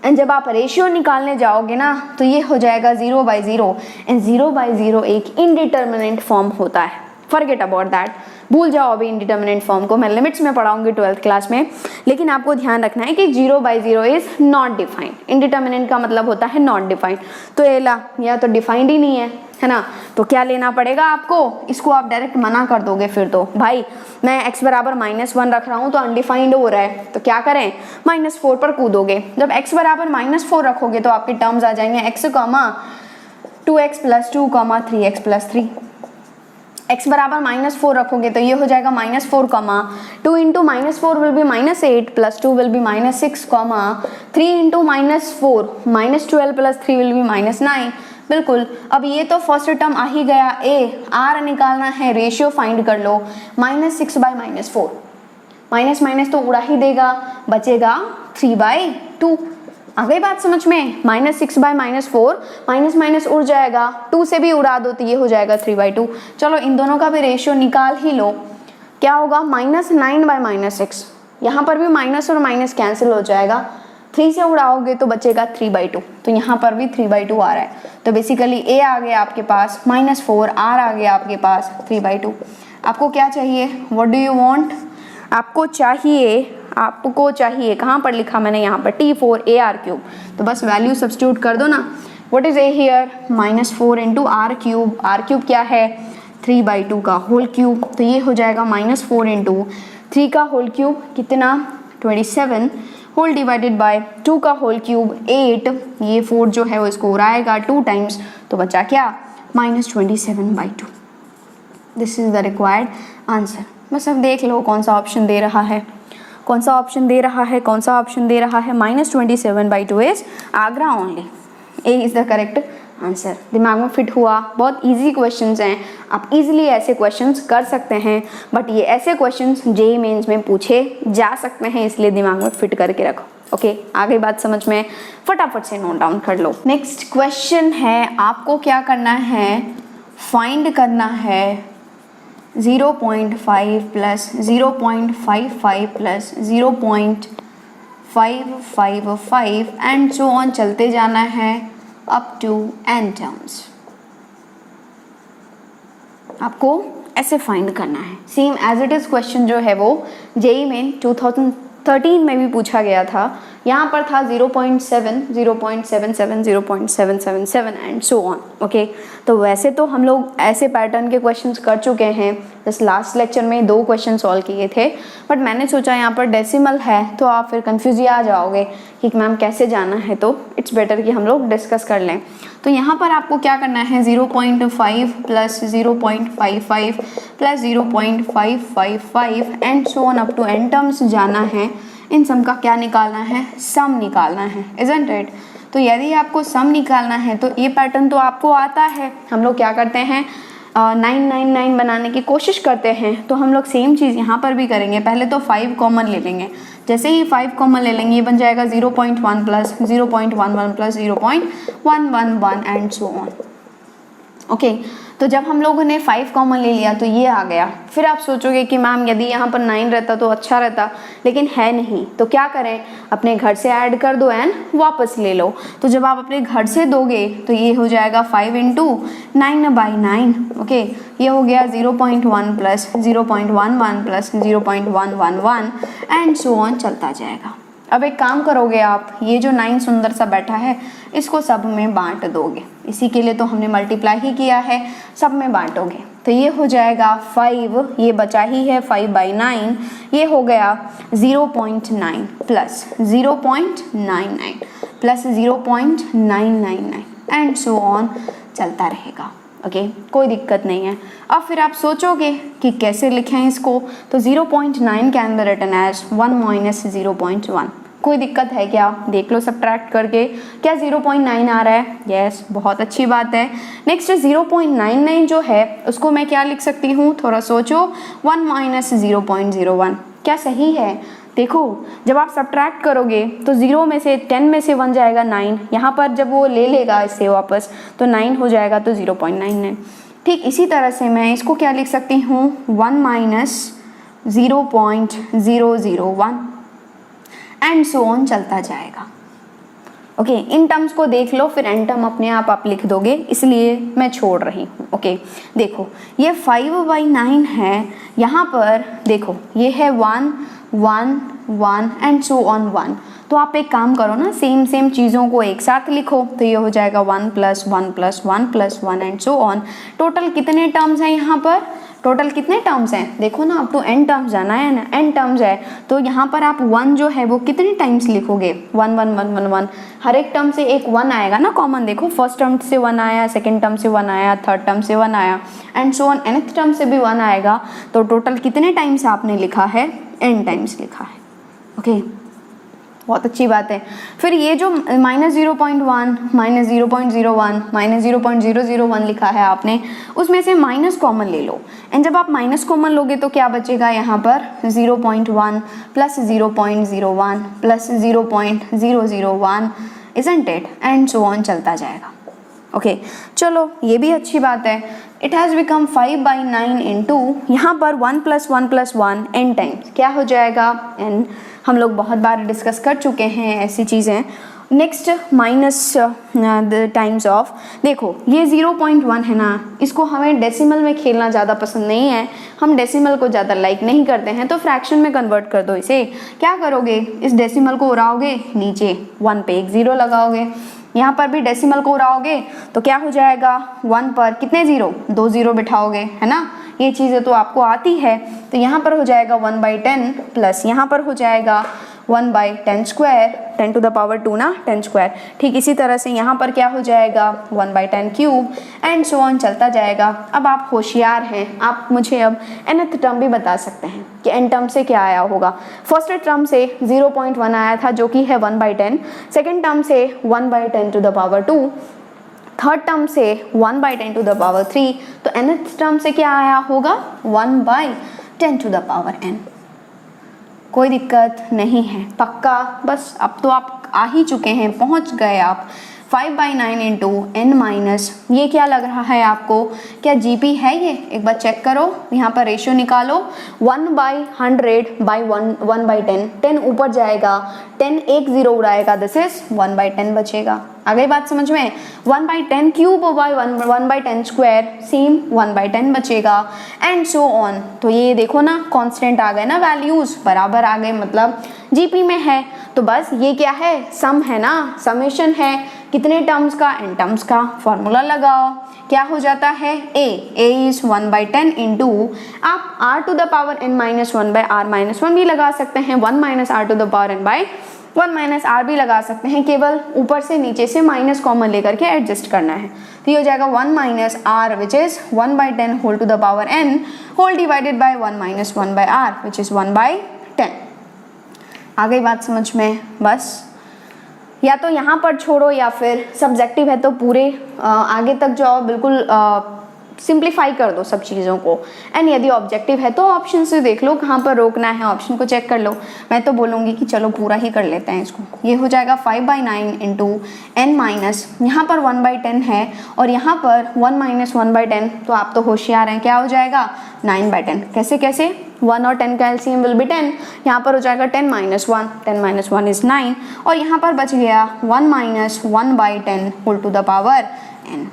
एंड जब आप रेशियो निकालने जाओगे ना तो ये हो जाएगा 0/0, एंड 0/0 एक इनडिटर्मिनेंट फॉर्म होता है, फॉरगेट अबाउट दैट, भूल जाओ अभी इनडिटर्मिनेंट फॉर्म को, मैं लिमिट्स में पढ़ाऊंगी 12th क्लास में, लेकिन आपको ध्यान रखना है कि 0/0 इज नॉट डिफाइंड, इनडिटर्मिनेंट का मतलब होता है नॉट डिफाइंड, तो या तो डिफाइंड ही नहीं है ना, तो क्या लेना पड़ेगा आपको, इसको आप डायरेक्ट मना कर दोगे, फिर तो भाई मैं x बराबर -1 रख रहा हूँ तो अनडिफाइंड हो रहा है, तो क्या करें, -4 पर कूदोगे, जब x बराबर -4 रखोगे तो आपके टर्म्स आ जाएंगे x, 2x + 2, 3x + 3, x बराबर -4 रखोगे तो ये हो जाएगा -4, 2 × -4 will be -8 + 2 will B -6, 3 × -4 -12 + 3 will B -9, बिल्कुल। अब ये तो फर्स्ट टर्म आ ही गया, r निकालना है, रेशियो फाइंड कर लो, -6/-4, माइनस तो उड़ा ही देगा, बचेगा 3/2, आ गई बात समझ में, -6/-4, माइनस उड़ जाएगा, 2 से भी उड़ा दो तो ये हो जाएगा 3/2। चलो इन दोनों का भी रेशियो निकाल ही लो, क्या होगा, -9/-6, यहाँ पर भी माइनस और माइनस कैंसिल हो जाएगा, 3 से उड़ाओगे तो बचेगा 3/2, तो यहाँ पर भी 3/2 आ रहा है, तो बेसिकली a आ गया आपके पास -4, r आ गया आपके पास 3/2। आपको क्या चाहिए, व्हाट डू यू वांट, आपको चाहिए कहाँ पर लिखा मैंने, यहाँ पर T4 AR³, तो बस वैल्यू सब्स्टिट्यूट कर दो ना, what is a here, -4 × r³, r³ क्या है, 3/2 का होल क्यूब, तो ये हो जाएगा -4 × 3 का होल क्यूब कितना, 27, होल डिवाइडेड बाय 2 का होल क्यूब 8, ये 4 जो है वो इसको उड़ाएगा 2 टाइम्स, तो बचा क्या, -27/2, this is the required answer. बस अब देख लो कौन सा ऑप्शन दे रहा है, कौन सा ऑप्शन दे रहा है, कौन सा ऑप्शन दे रहा है, -27/2 is Agra only. A is the correct answer. दिमाग में फिट हुआ? बहुत इजी क्वेश्चंस हैं, आप इजीली ऐसे क्वेश्चंस कर सकते हैं, बट ये ऐसे क्वेश्चंस जेईई मेंस में पूछे जा सकते हैं, इसलिए दिमाग में फिट करके रखो। ओके, आगे बात समझ में, फटाफट से नोट डाउन कर लो। नेक्स्ट क्वेश्चन है, आपको क्या करना है, फाइंड करना है 0.5 plus 0.55 plus 0.555 and so on चलते जाना है अप टू n टर्म्स। आपको ऐसे फाइंड करना है, same as it is question जो है वो जेईई मेन 2013 में भी पूछा गया था। यहाँ पर था 0.7, 0.77, 0.777 एंड सो ऑन। ओके, तो वैसे तो हम लोग ऐसे पैटर्न के क्वेश्चंस कर चुके हैं, जैसे लास्ट लेक्चर में 2 क्वेश्चन सॉल्व किए थे, बट मैंने सोचा यहाँ पर डेसिमल है तो आप फिर कंफ्यूज आ जाओगे कि मैम कैसे जाना है, तो इट्स बेटर कि हम लोग डिस्कस कर लें। तो यहाँ पर आपको क्या करना है, 0.5 plus 0.55 plus 0.555 and so on up to n terms जाना है। इन सम का क्या निकालना है, सम निकालना है, इजंट इट। तो यदि आपको सम निकालना है तो ये पैटर्न तो आपको आता है, हम लोग क्या करते हैं 999 बनाने की कोशिश करते हैं, तो हम लोग सेम चीज़ यहाँ पर भी करेंगे। पहले तो 5 कॉमन ले लेंगे, जैसे ही 5 कॉमन ले लेंगे ये बन जाएगा 0.1 plus 0.11 plus 0.111 and so on. Okay, तो जब हम लोगों ने 5 कॉमन ले लिया तो ये आ गया। फिर आप सोचोगे कि मैम यदि यहाँ पर 9 रहता तो अच्छा रहता, लेकिन है नहीं, तो क्या करें, अपने घर से ऐड कर दो एंड वापस ले लो। तो जब आप अपने घर से दोगे तो ये हो जाएगा 5 × 9/9। ओके, ये हो गया 0.1 plus 0.11 plus 0.111 and so on चलता जाएगा। अब एक काम करोगे आप, ये जो 9 सुंदर सा बैठा है इसको सब में बांट दोगे, इसी के लिए तो हमने मल्टीप्लाई ही किया है, सब में बांटोगे तो ये हो जाएगा 5, ये बचा ही है 5/9, ये हो गया 0.9 plus 0.99 plus 0.999 and so on चलता रहेगा। ओके, कोई दिक्कत नहीं है। अब फिर आप सोचोगे कि कैसे लिखें इसको, तो 0.9 can be written as 1 minus 0.1। कोई दिक्कत है क्या, देख लो सब्ट्रैक्ट करके, क्या 0.9 आ रहा है, यस, बहुत अच्छी बात है। नेक्स्ट 0.99 जो है उसको मैं क्या लिख सकती हूँ, थोड़ा सोचो, 1 माइनस 0.01। क्या सही है? देखो जब आप सब्ट्रैक्ट करोगे तो 0 में से 10 में से 1 जाएगा 9, यहाँ पर जब वो ले लेगा इससे वापस तो 9 हो जाएगा, तो 0.99। ठीक इसी तरह से मैं इसको क्या लिख सकती हूँ, 1 माइनस 0.001 एंड सो ऑन चलता जाएगा। ओके, इन टर्म्स को देख लो, फिर एन टर्म अपने आप लिख दोगे, इसलिए मैं छोड़ रही हूँ। ओके, देखो ये 5/9 है, यहाँ पर देखो ये है 1 1 1 एंड सो ऑन 1। तो आप एक काम करो ना, सेम चीज़ों को एक साथ लिखो, तो ये हो जाएगा 1 + 1 + 1 + 1 एंड सो ऑन। टोटल कितने टर्म्स हैं यहाँ पर, टोटल कितने टर्म्स हैं, देखो ना, अप टू n टर्म्स जाना है ना, n टर्म्स है, तो यहाँ पर आप 1 जो है वो कितने टाइम्स लिखोगे, 1 1 1 1 1। हर एक टर्म से एक 1 आएगा ना कॉमन, देखो फर्स्ट टर्म से 1 आया, सेकंड टर्म से 1 आया, थर्ड टर्म से 1 आया and so on, nth term से भी 1 आएगा। तो टोटल कितने टाइम्स आपने लिखा है, n टाइम्स लिखा है। ओके, बहुत अच्छी बात है। फिर ये जो -0.1 -0.01 -0.001 लिखा है आपने, उसमें से माइनस कॉमन ले लो, एंड जब आप माइनस कॉमन लोगे तो क्या बचेगा यहाँ पर, 0.1 plus 0.01 plus 0.001 isn't it, and so on चलता जाएगा। ओके, चलो ये भी अच्छी बात है। इट हैज़ बिकम 5/9 इंटू यहाँ पर 1 + 1 + 1 n टाइम्स, क्या हो जाएगा, n। हम लोग बहुत बार डिस्कस कर चुके हैं ऐसी चीज़ें। नेक्स्ट माइनस टाइम्स ऑफ, देखो ये 0.1 है ना, इसको हमें डेसिमल में खेलना ज़्यादा पसंद नहीं है, हम डेसिमल को ज़्यादा लाइक नहीं करते हैं, तो फ्रैक्शन में कन्वर्ट कर दो इसे। क्या करोगे, इस डेसिमल को उड़ाओगे, नीचे 1 पे एक 0 लगाओगे, यहाँ पर भी डेसिमल को उड़ाओगे तो क्या हो जाएगा, 1 पर कितने 0, 2 0 बिठाओगे, है ना, ये चीज़ें तो आपको आती है। तो यहाँ पर हो जाएगा 1/10 प्लस यहाँ पर हो जाएगा 1/10 स्क्वायर, 10 टू द पावर 2 ना, 10 स्क्वायर। ठीक इसी तरह से यहाँ पर क्या हो जाएगा 1/10 क्यूब एंड सो ऑन चलता जाएगा। अब आप होशियार हैं, आप मुझे अब nth टर्म भी बता सकते हैं कि n टर्म से क्या आया होगा। फर्स्ट टर्म से 0.1 आया था जो कि है 1/10, सेकेंड टर्म से 1/10 to the power 2, third term से 1/10 टू द पावर 3, तो nth टर्म से क्या आया होगा 1/10 टू द पावर n। कोई दिक्कत नहीं है, पक्का। बस अब तो आप आ ही चुके हैं, पहुंच गए आप। 5/9 इंटू n माइनस, ये क्या लग रहा है आपको, क्या जीपी है ये? एक बार चेक करो, यहाँ पर रेशियो निकालो। 1/100/1/10, 10 ऊपर जाएगा, 10 एक 0 उड़ाएगा, दिस इज 1/10 बचेगा। आ गई बात समझ में? 1/10 क्यूब बाई 1/10 स्क्वायर, सेम 1/10 बचेगा एंड सो ऑन। तो ये देखो ना, कांस्टेंट आ गए ना, वैल्यूज बराबर आ गए, मतलब जीपी में है। तो बस ये क्या है, सम है ना, समेशन है कितने टर्म्स का, n टर्म्स का। फॉर्मूला लगाओ, क्या हो जाता है, a इज 1/10 इंटू, आप r to the power n minus 1/r-1 भी लगा सकते हैं, 1 minus r to the power n/1 minus r भी लगा सकते हैं, केवल ऊपर से नीचे से माइनस कॉमन लेकर के एडजस्ट करना है। तो ये हो जाएगा 1 minus r which is 1/10 whole to the power n whole divided by 1 minus 1/r which is 1/10। आ गई बात समझ में? बस या तो यहाँ पर छोड़ो या फिर सब्जेक्टिव है तो पूरे आगे तक जाओ, बिल्कुल सिंप्लीफाई कर दो सब चीज़ों को। एंड यदि ऑब्जेक्टिव है तो ऑप्शन से देख लो कहाँ पर रोकना है, ऑप्शन को चेक कर लो। मैं तो बोलूँगी कि चलो पूरा ही कर लेते हैं इसको। ये हो जाएगा 5/9 इंटू n माइनस, यहाँ पर 1/10 है और यहाँ पर 1 माइनस 1/10, तो आप तो होशियार हैं, क्या हो जाएगा 9/10। कैसे कैसे, 1 और 10 का एलसीएम विल बी 10, यहाँ पर हो जाएगा 10 माइनस 1, 10 माइनस 1 इज 9 और यहाँ पर बच गया 1 minus 1/10 whole to the power n।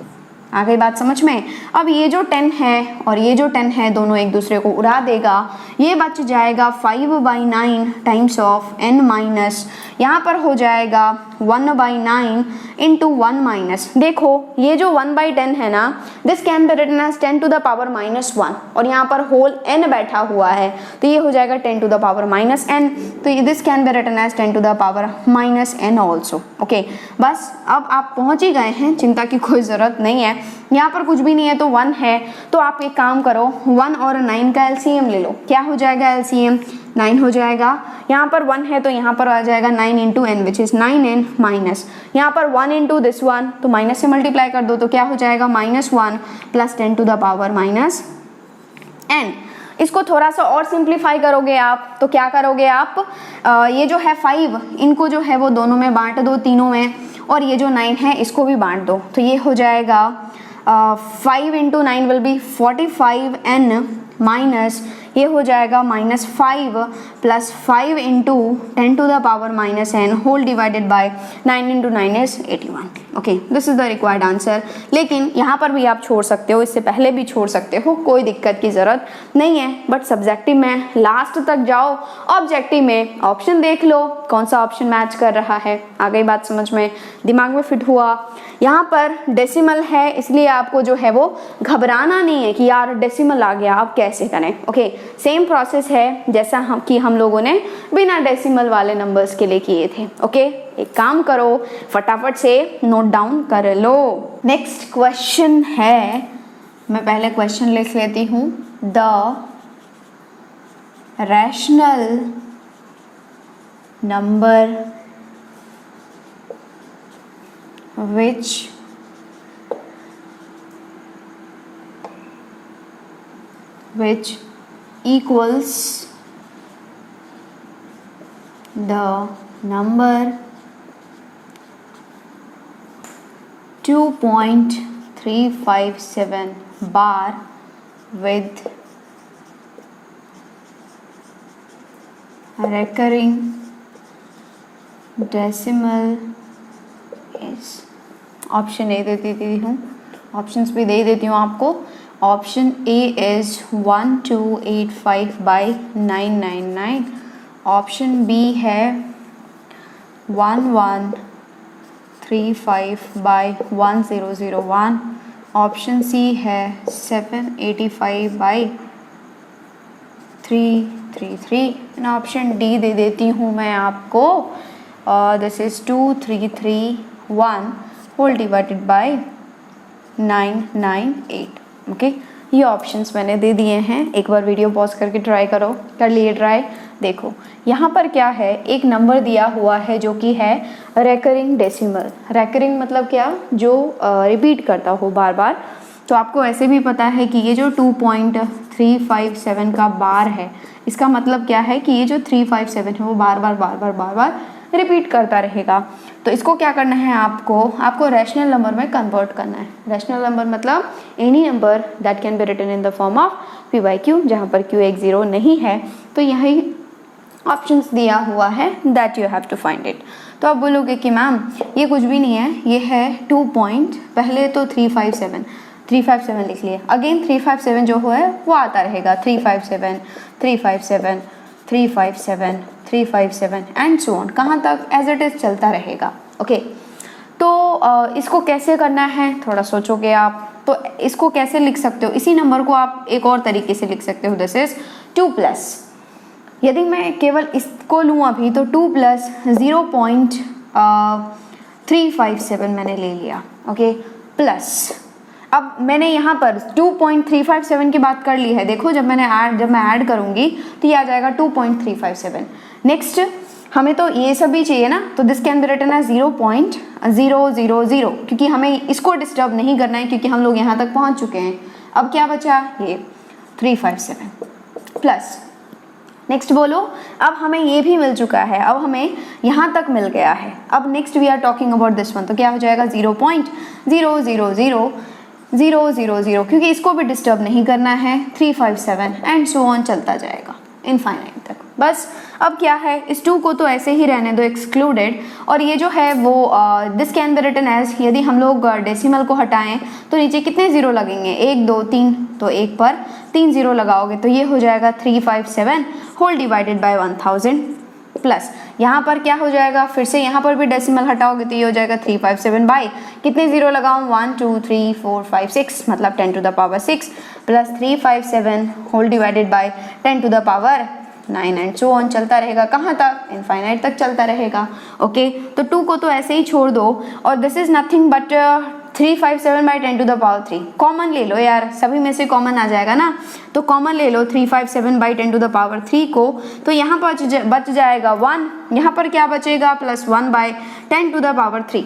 आ गई बात समझ में? अब ये जो 10 है और ये जो 10 है दोनों एक दूसरे को उड़ा देगा, ये बच जाएगा 5/9 टाइम्स ऑफ n माइनस, यहाँ पर हो जाएगा 1/9 इंटू 1 माइनस। देखो ये जो 1/10 है ना, this can be written as 10 to the power -1 और यहाँ पर होल n बैठा हुआ है तो ये हो जाएगा 10 टू द पावर -n, तो this can be written as 10 to the power -n also. Okay, बस अब आप पहुँच ही गए हैं, चिंता की कोई ज़रूरत नहीं है। यहाँ पर कुछ भी नहीं है तो 1 है, तो आप एक काम करो 1 और 9 का एलसीएम ले लो। क्या हो जाएगा एलसीएम, 9 हो जाएगा। यहाँ पर 1 है तो यहाँ पर आ जाएगा 9 into n which is 9n minus, यहाँ पर 1 इंटू दिस 1 तो माइनस से मल्टीप्लाई कर दो तो क्या हो जाएगा -1 plus 10 to the power -n। इसको थोड़ा सा और सिंप्लीफाई करोगे आप तो क्या करोगे आप, ये जो है 5 इनको जो है वो दोनों में बांट दो, तीनों में, और ये जो 9 है इसको भी बांट दो तो ये हो जाएगा 5 into 9 will be 45n minus, ये हो जाएगा -5 plus 5 into 10 to the power -n whole divided by 9 into 9 is 81। Okay, this is the required answer. लेकिन यहाँ पर भी आप छोड़ सकते हो, इससे पहले भी छोड़ सकते हो, कोई दिक्कत की ज़रूरत नहीं है। बट सब्जेक्टिव में लास्ट तक जाओ, ऑब्जेक्टिव में ऑप्शन देख लो कौन सा ऑप्शन मैच कर रहा है। आ गई बात समझ में, दिमाग में फिट हुआ। यहाँ पर डेसिमल है इसलिए आपको जो है वो घबराना नहीं है कि यार डेसिमल आ गया अब कैसे करें। ओके, सेम प्रोसेस है जैसा हम लोगों ने बिना डेसिमल वाले नंबर्स के लिए किए थे। ओके, एक काम करो फटाफट से नोट डाउन कर लो। नेक्स्ट क्वेश्चन है, मैं पहले क्वेश्चन लिख लेती हूँ। The rational number which equals the number 2.357 bar with recurring decimal is। Option A दे देती हूँ, ऑप्शंस भी दे देती हूँ आपको। Option A is 1285/999, option B है 1135/1001, ऑप्शन सी है 785/399 3 3 3 एंड ऑप्शन डी दे देती हूँ मैं आपको, this is 2 3 3 1 whole divided by 9 9 8। Okay, ये ऑप्शंस मैंने दे दिए हैं। एक बार वीडियो पॉज करके ट्राई करो, कर लिए ट्राई। देखो यहाँ पर क्या है, एक नंबर दिया हुआ है जो कि है रेकरिंग डेसिमल। रेकरिंग मतलब क्या, जो रिपीट करता हो बार बार। तो आपको ऐसे भी पता है कि ये जो 2.357 का बार है, इसका मतलब क्या है कि ये जो 357 है वो बार बार रिपीट करता रहेगा। तो इसको क्या करना है, आपको रैशनल नंबर में कन्वर्ट करना है। रैशनल नंबर मतलब any number that can be written in the form of p by q, जहाँ पर q एक ज़ीरो नहीं है। तो यही ऑप्शंस दिया हुआ है, that you have to find it. तो आप बोलोगे कि मैम ये कुछ भी नहीं है, ये है 2 पॉइंट, पहले तो 357 लिख लिए, अगेन 357 जो है वो आता रहेगा, 357 357 357 357 एंड सो ऑन, कहाँ तक एज इट इज चलता रहेगा। ओके, तो इसको कैसे करना है थोड़ा सोचोगे आप, तो इसको कैसे लिख सकते हो, इसी नंबर को आप एक और तरीके से लिख सकते हो, दिस इज 2 प्लस, यदि मैं केवल इसको लूँ अभी तो 2 प्लस 0.357 मैंने ले लिया। ओके, प्लस अब मैंने यहाँ पर 2.357 की बात कर ली है। देखो जब मैं ऐड करूँगी तो ये आ जाएगा 2.357। नेक्स्ट हमें तो ये सब भी चाहिए ना, तो this can be written as 0.000, क्योंकि हमें इसको डिस्टर्ब नहीं करना है क्योंकि हम लोग यहाँ तक पहुँच चुके हैं। अब क्या बचा, ये 357 प्लस, नेक्स्ट बोलो, अब हमें ये भी मिल चुका है, अब हमें यहाँ तक मिल गया है। अब next we are talking about this one, तो क्या हो जाएगा 0.0000000, क्योंकि इसको भी डिस्टर्ब नहीं करना है, 357 एंड सो ऑन चलता जाएगा इनफाइनाइट तक। बस अब क्या है, इस 2 को तो ऐसे ही रहने दो एक्सक्लूडेड, और ये जो है वो this can be written as, यदि हम लोग डेसिमल को हटाएं तो नीचे कितने जीरो लगेंगे, 1 2 3, तो एक पर 3 जीरो लगाओगे तो ये हो जाएगा 357 होल डिवाइडेड बाय 1000 प्लस, यहाँ पर क्या हो जाएगा, फिर से यहाँ पर भी डेसिमल हटाओगे तो ये हो जाएगा 357 बाई कितने जीरो लगाऊं, 1 2 3 4 5 6, मतलब 10 to the power 6 plus 357 whole divided by 10 to the power 9 and so on चलता रहेगा, कहाँ तक, इनफाइनाइट तक चलता रहेगा। ओके, तो 2 को तो ऐसे ही छोड़ दो, और this is nothing but 357 by 10 to the power 3, common ले लो यार, सभी में से कॉमन आ जाएगा ना, तो कॉमन ले लो 357 बाई 10 टू द पावर 3 को, तो यहाँ पर बच जाएगा 1, यहाँ पर क्या बचेगा, plus 1 by 10 to the power 3।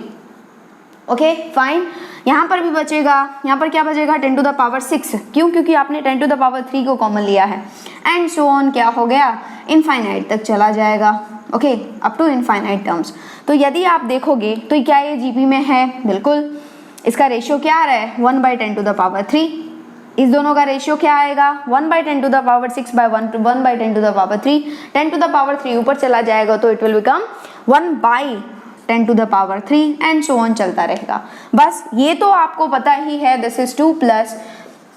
Okay fine, यहाँ पर भी बचेगा, यहाँ पर क्या बचेगा, 10 टू द पावर 6, क्यों, क्योंकि आपने 10 टू द पावर 3 को कॉमन लिया है, एंड सो ऑन क्या हो गया, इनफाइनाइट तक चला जाएगा। Okay, up to infinite terms. तो यदि आप देखोगे तो क्या ये जीपी में है, बिल्कुल, इसका रेशियो क्या आ रहा है, 1 बाई 10 टू द पावर 3, इस दोनों का रेशियो क्या आएगा, 1 by 10 to the power 6 by 1 by 10 to the power 3, 10 to the power 3 ऊपर चला जाएगा तो it will become 1 by 10 to the power 3 and so on चलता रहेगा। बस ये तो आपको पता ही है, this is 2 plus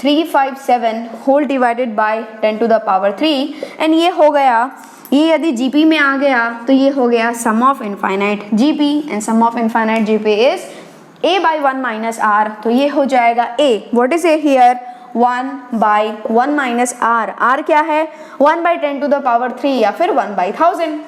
357 whole divided by 10 to the power 3, and ये हो गया, ये यदि जीपी में आ गया तो ये हो गया sum of infinite GP, and sum of infinite GP is a by 1 minus r, तो ये हो जाएगा a, what is a here, 1 by 1 minus r, r क्या है, 1 by 10 to the power 3 या फिर 1 by 1000।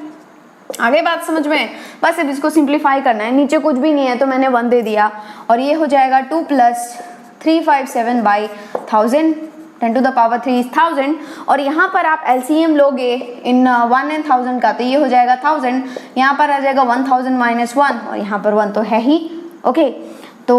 आगे बात समझ में, बस अब इसको सिंप्लीफाई करना है, नीचे कुछ भी नहीं है तो मैंने 1 दे दिया, और ये हो जाएगा 2 plus 357 by 1000, 10 to the power 3 is 1000, और यहाँ पर आप LCM लोगे इन 1 and 1000 का, तो ये हो जाएगा 1000, यहाँ पर आ जाएगा 1000 minus 1, और यहाँ पर 1 तो है ही। ओके, तो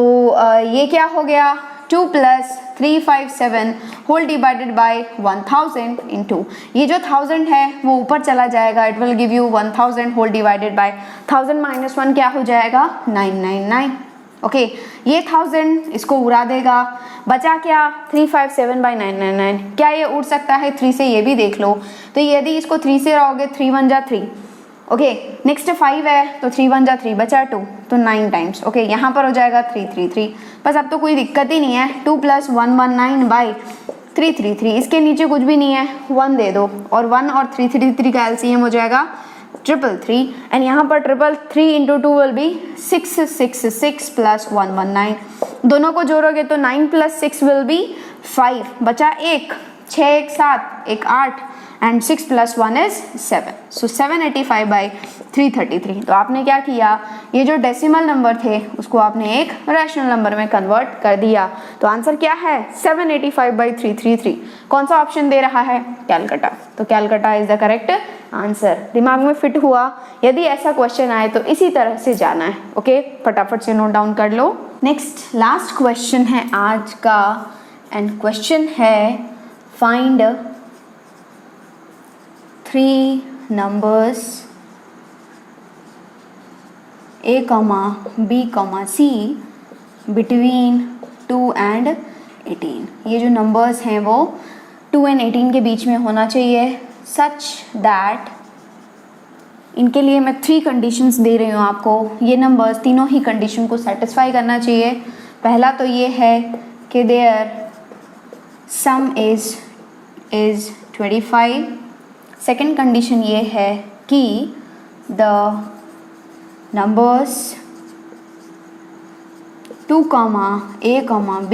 ये क्या हो गया, 2 plus 357 whole divided by 1000 into, ये जो 1000 है वो ऊपर चला जाएगा, it will give you 1000 whole divided by 1000 minus 1 क्या हो जाएगा, 999। ओके, ये 1000 इसको उड़ा देगा, बचा क्या, 357 बाई 999, क्या ये उड़ सकता है 3 से, ये भी देख लो, तो यदि इसको 3 से रहोगे 3 1 जा 3, ओके, नेक्स्ट 5 है तो 3 1 जा 3, बचा 2, तो 9 टाइम्स। ओके, यहाँ पर हो जाएगा 333, बस अब तो कोई दिक्कत ही नहीं है, 2 प्लस 119 बाई 333, इसके नीचे कुछ भी नहीं है, 1 दे दो, और 1 और 333 का एलसीएम हो जाएगा 333, एंड यहाँ पर 333 इंटू 2 विल बी 666 प्लस 119, दोनों को जोड़ोगे तो 9 प्लस 6 विल बी 5, बचा 1, 6 1 7 1 8, एंड 6 + 1 इज 7, सो 785/333। तो आपने क्या किया, ये जो डेसिमल नंबर थे उसको आपने एक रैशनल नंबर में कन्वर्ट कर दिया। तो आंसर क्या है 785/333। कौन सा ऑप्शन दे रहा है, कैलकाटा। तो Calcutta is the correct answer. दिमाग में फिट हुआ, यदि ऐसा क्वेश्चन आए तो इसी तरह से जाना है। ओके, फटाफट से नोट डाउन कर लो। नेक्स्ट लास्ट क्वेश्चन है आज का, एंड क्वेश्चन है find 3 numbers A, B, C between 2 and 18। ये जो नंबर्स हैं वो 2 and 18 के बीच में होना चाहिए, सच दैट, इनके लिए मैं 3 कंडीशंस दे रही हूँ आपको। ये नंबर्स तीनों ही कंडीशन को सेटिस्फाई करना चाहिए। पहला तो ये है कि their sum is 25। Second condition ये है कि the numbers 2, A, B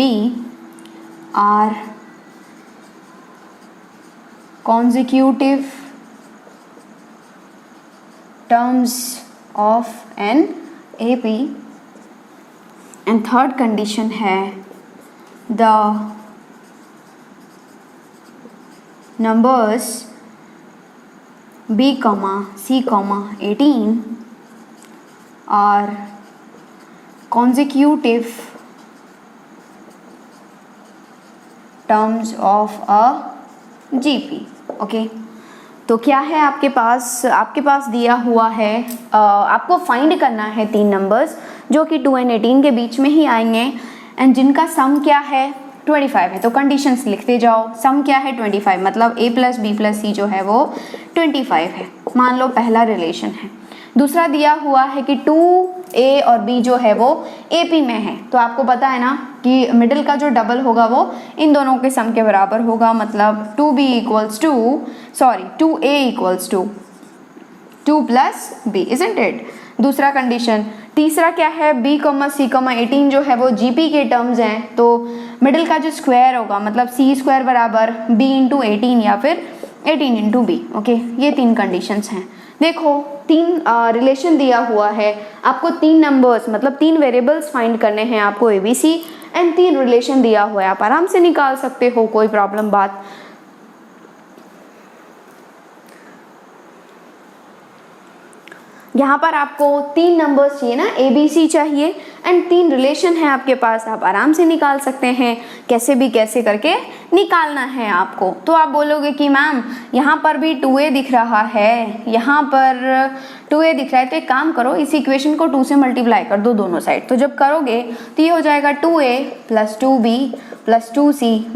are consecutive terms of an AP। And third condition है the numbers B, C, 18 are consecutive terms of a GP। Okay, तो क्या है आपके पास दिया हुआ है, आपको फाइंड करना है 3 नंबर्स जो कि 2 and 18 के बीच में ही आएंगे, एंड जिनका सम क्या है 25 है। तो कंडीशंस लिखते जाओ। सम क्या है 25, मतलब A + B + C जो है वो 25 है, मान लो पहला रिलेशन है। दूसरा दिया हुआ है कि 2A और B जो है वो AP में है, तो आपको पता है ना कि मिडिल का जो डबल होगा वो इन दोनों के सम के बराबर होगा, मतलब 2A = 2 + B, isn't it? दूसरा कंडीशन। तीसरा क्या है, B, C, 18 जो है वो GP के टर्म्स हैं, तो मिडिल का जो स्क्वायर होगा, मतलब C² = B × 18 या फिर 18 × B। ओके, ये 3 कंडीशंस हैं। देखो 3 रिलेशन दिया हुआ है, आपको 3 नंबर्स मतलब 3 वेरिएबल्स फाइंड करने हैं आपको ABC, एंड 3 रिलेशन दिया हुआ है, आप आराम से निकाल सकते हो, कोई प्रॉब्लम बात। यहाँ पर आपको 3 नंबर्स चाहिए ना, ABC चाहिए, एंड 3 रिलेशन है आपके पास, आप आराम से निकाल सकते हैं, कैसे करके निकालना है आपको। तो आप बोलोगे कि मैम यहाँ पर भी 2A दिख रहा है, यहाँ पर 2A दिख रहा है, तो एक काम करो, इस इक्वेशन को 2 से मल्टीप्लाई कर दो दोनों साइड। तो जब करोगे तो ये हो जाएगा 2A + 2B + 2C =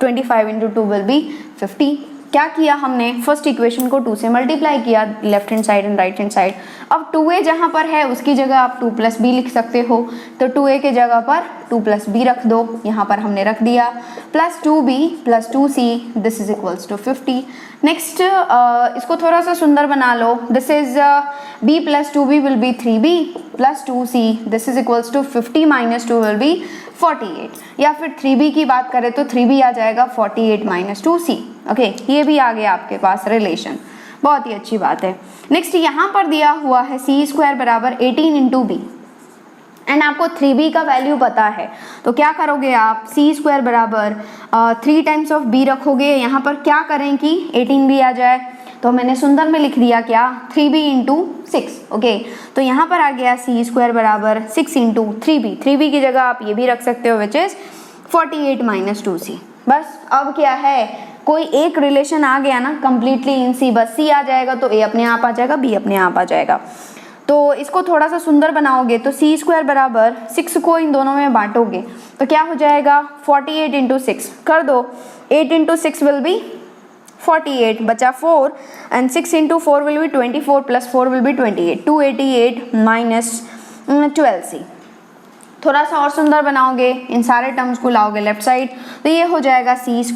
25 × 2 will be 50। क्या किया हमने, फर्स्ट इक्वेशन को 2 से मल्टीप्लाई किया, left hand side and right hand side. अब 2A जहाँ पर है उसकी जगह आप 2 + B लिख सकते हो, तो 2A के जगह पर 2 + B रख दो, यहाँ पर हमने रख दिया, + 2B + 2C, this is equals to 50। Next इसको थोड़ा सा सुंदर बना लो, this is B + 2B will be 3B + 2C, this is equals to 50 - 2 will be 48, या फिर 3B की बात करें तो 3B आ जाएगा 48 - 2C। ओके, ये भी आ गया आपके पास रिलेशन, बहुत ही अच्छी बात है। नेक्स्ट यहाँ पर दिया हुआ है C² = 18 × B, एंड आपको 3B का वैल्यू पता है, तो क्या करोगे आप, C² = 3 टाइम्स ऑफ B रखोगे, यहाँ पर क्या करें कि 18B आ जाए, तो मैंने सुंदर में लिख दिया क्या, 3B × 6। ओके, तो यहाँ पर आ गया C² = 6 × 3B, 3B की जगह आप ये भी रख सकते हो, विच इज 48 - 2C। बस अब क्या है, कोई एक रिलेशन आ गया ना कंप्लीटली इन C, बस C आ जाएगा तो A अपने आप आ जाएगा, B अपने आप आ जाएगा। तो इसको थोड़ा सा सुंदर बनाओगे तो C² = 6 को इन दोनों में बांटोगे तो क्या हो जाएगा, 48 × 6 कर दो, 8 × 6 विल बी 48, बचा 4, and 6 × 4 will be 24 + 4 will be 28, 288 - 12C। थोड़ा सा और सुंदर बनाओगे, इन सारे टर्म्स को लाओगे लेफ्ट साइड, तो ये हो जाएगा C² +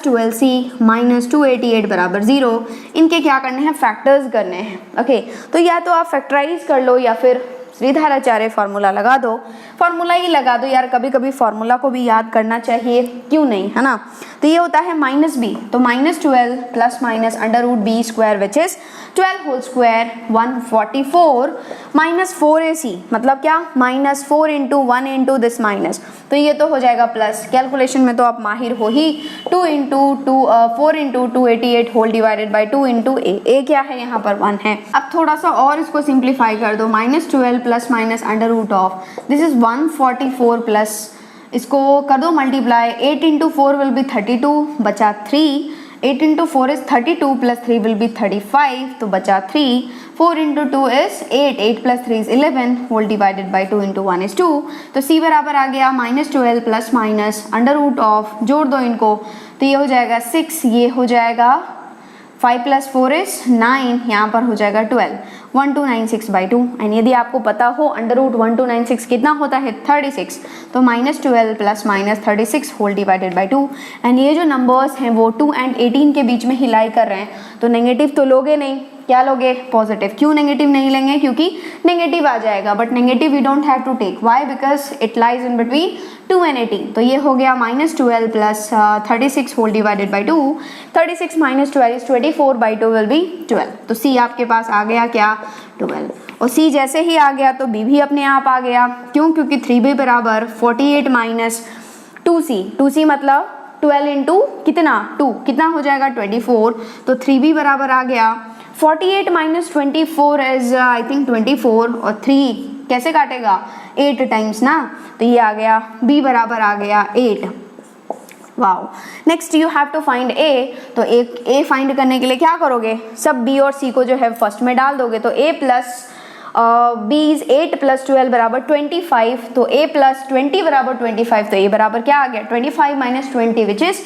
12C - 288 = 0। इनके क्या करने हैं, फैक्टर्स करने हैं। ओके, तो या तो आप फैक्टराइज कर लो या फिर श्रीधराचार्य फार्मूला लगा दो, फॉर्मूला ही लगा दो यार, कभी कभी फॉर्मूला को भी याद करना चाहिए, क्यों नहीं, है ना। तो ये होता है -b, तो -12 plus minus under root b square which is 12 whole square 144 -4ac, मतलब क्या -4 इंटू 1 इंटू दिस माइनस, तो ये तो हो जाएगा प्लस। कैलकुलेशन में तो आप माहिर हो ही। 4 into 288 whole divided by 2 into a क्या है यहाँ पर 1 है। अब थोड़ा सा और इसको सिंप्लीफाई कर दो, -12 plus minus under root of this is 144 plus, इसको कर दो मल्टीप्लाई, 8 इंटू 4 विल बी 32 बचा 3, 8 into 4 is 32 plus 3 will be 35 तो बचा 3, 4 into 2 is 8, 8 plus 3 is 11 whole divided by 2 into 1 is 2, तो c बराबर आ गया -12 plus minus under root of, जोड़ दो इनको, तो ये हो जाएगा 6, ये हो जाएगा 5 प्लस 4 इज 9, यहाँ पर हो जाएगा 12, 1296 बाई 2। एंड यदि आपको पता हो अंडर रूट 1296 कितना होता है 36, तो -12 plus minus 36 whole divided by 2। And ये जो नंबर्स हैं वो 2 and 18 के बीच में ही लाई कर रहे हैं, तो नेगेटिव तो लोगे नहीं, क्या लोगे, पॉजिटिव। क्यों नेगेटिव नहीं लेंगे, क्योंकि नेगेटिव आ जाएगा, but negative we don't have to take, why, because it lies in between 2 and 18। तो ये हो गया -12 plus 36 whole divided by 2, 36 minus 12 is 24 by 2 will be 12, तो सी आपके पास आ गया क्या 12, और सी जैसे ही आ गया तो बी भी अपने आप आ गया, क्यों, क्योंकि 3b बराबर 48 माइनस 2c मतलब 12 इंटू कितना 2, कितना हो जाएगा 24, तो 3b बराबर आ गया 48 माइनस 24 इज आई थिंक 24, और 3 कैसे काटेगा 8 टाइम्स ना, तो ये आ गया b बराबर आ गया 8। Wow, next you have to find a, तो a फाइंड करने के लिए क्या करोगे, सब b और c को जो है फर्स्ट में डाल दोगे, तो a plus b is 8 plus 12 बराबर 25, तो a प्लस 20 बराबर 25, तो a बराबर क्या आ गया 25 माइनस 20 विच इज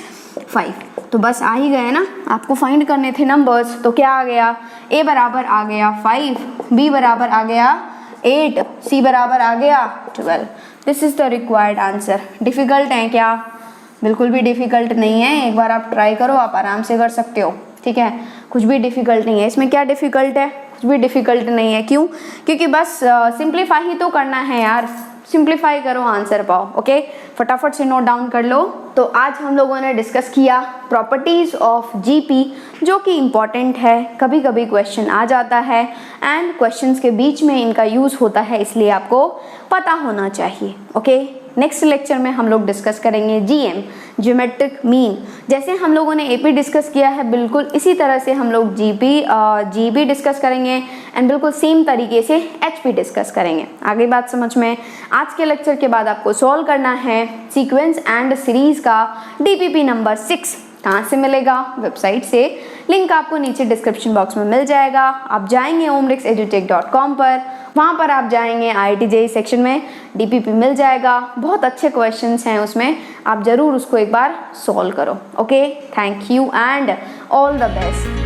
5, तो बस आ ही गए ना, आपको फाइंड करने थे नंबर्स, तो क्या आ गया a बराबर आ गया 5, b बराबर आ गया 8, c बराबर आ गया 12। This is the required answer. Difficult है क्या, बिल्कुल भी डिफिकल्ट नहीं है, एक बार आप ट्राई करो, आप आराम से कर सकते हो, ठीक है, कुछ भी डिफिकल्ट नहीं है इसमें। क्या डिफिकल्ट है, कुछ भी डिफिकल्ट नहीं है, क्यों, क्योंकि बस सिंप्लीफाई ही तो करना है यार, सिंप्लीफाई करो आंसर पाओ। ओके, फटाफट से नोट डाउन कर लो। तो आज हम लोगों ने डिस्कस किया प्रॉपर्टीज ऑफ जीपी, जो कि इम्पॉर्टेंट है, कभी कभी क्वेश्चन आ जाता है एंड क्वेश्चंस के बीच में इनका यूज होता है, इसलिए आपको पता होना चाहिए। ओके, नेक्स्ट लेक्चर में हम लोग डिस्कस करेंगे जीएम, ज्योमेट्रिक मीन। जैसे हम लोगों ने एपी डिस्कस किया है, बिल्कुल इसी तरह से हम लोग जीबी डिस्कस करेंगे एंड बिल्कुल सेम तरीके से एचपी डिस्कस करेंगे। आगे बात समझ में। आज के लेक्चर के बाद आपको सॉल्व करना है सीक्वेंस एंड सीरीज का डीपीपी नंबर 6। कहाँ से मिलेगा, वेबसाइट से, लिंक आपको नीचे डिस्क्रिप्शन बॉक्स में मिल जाएगा। आप जाएंगे omrixedutech.com पर, वहाँ पर आप जाएंगे IIT JEE सेक्शन में डीपीपी मिल जाएगा, बहुत अच्छे क्वेश्चंस हैं उसमें, आप ज़रूर उसको एक बार सॉल्व करो। Okay, thank you and all the best.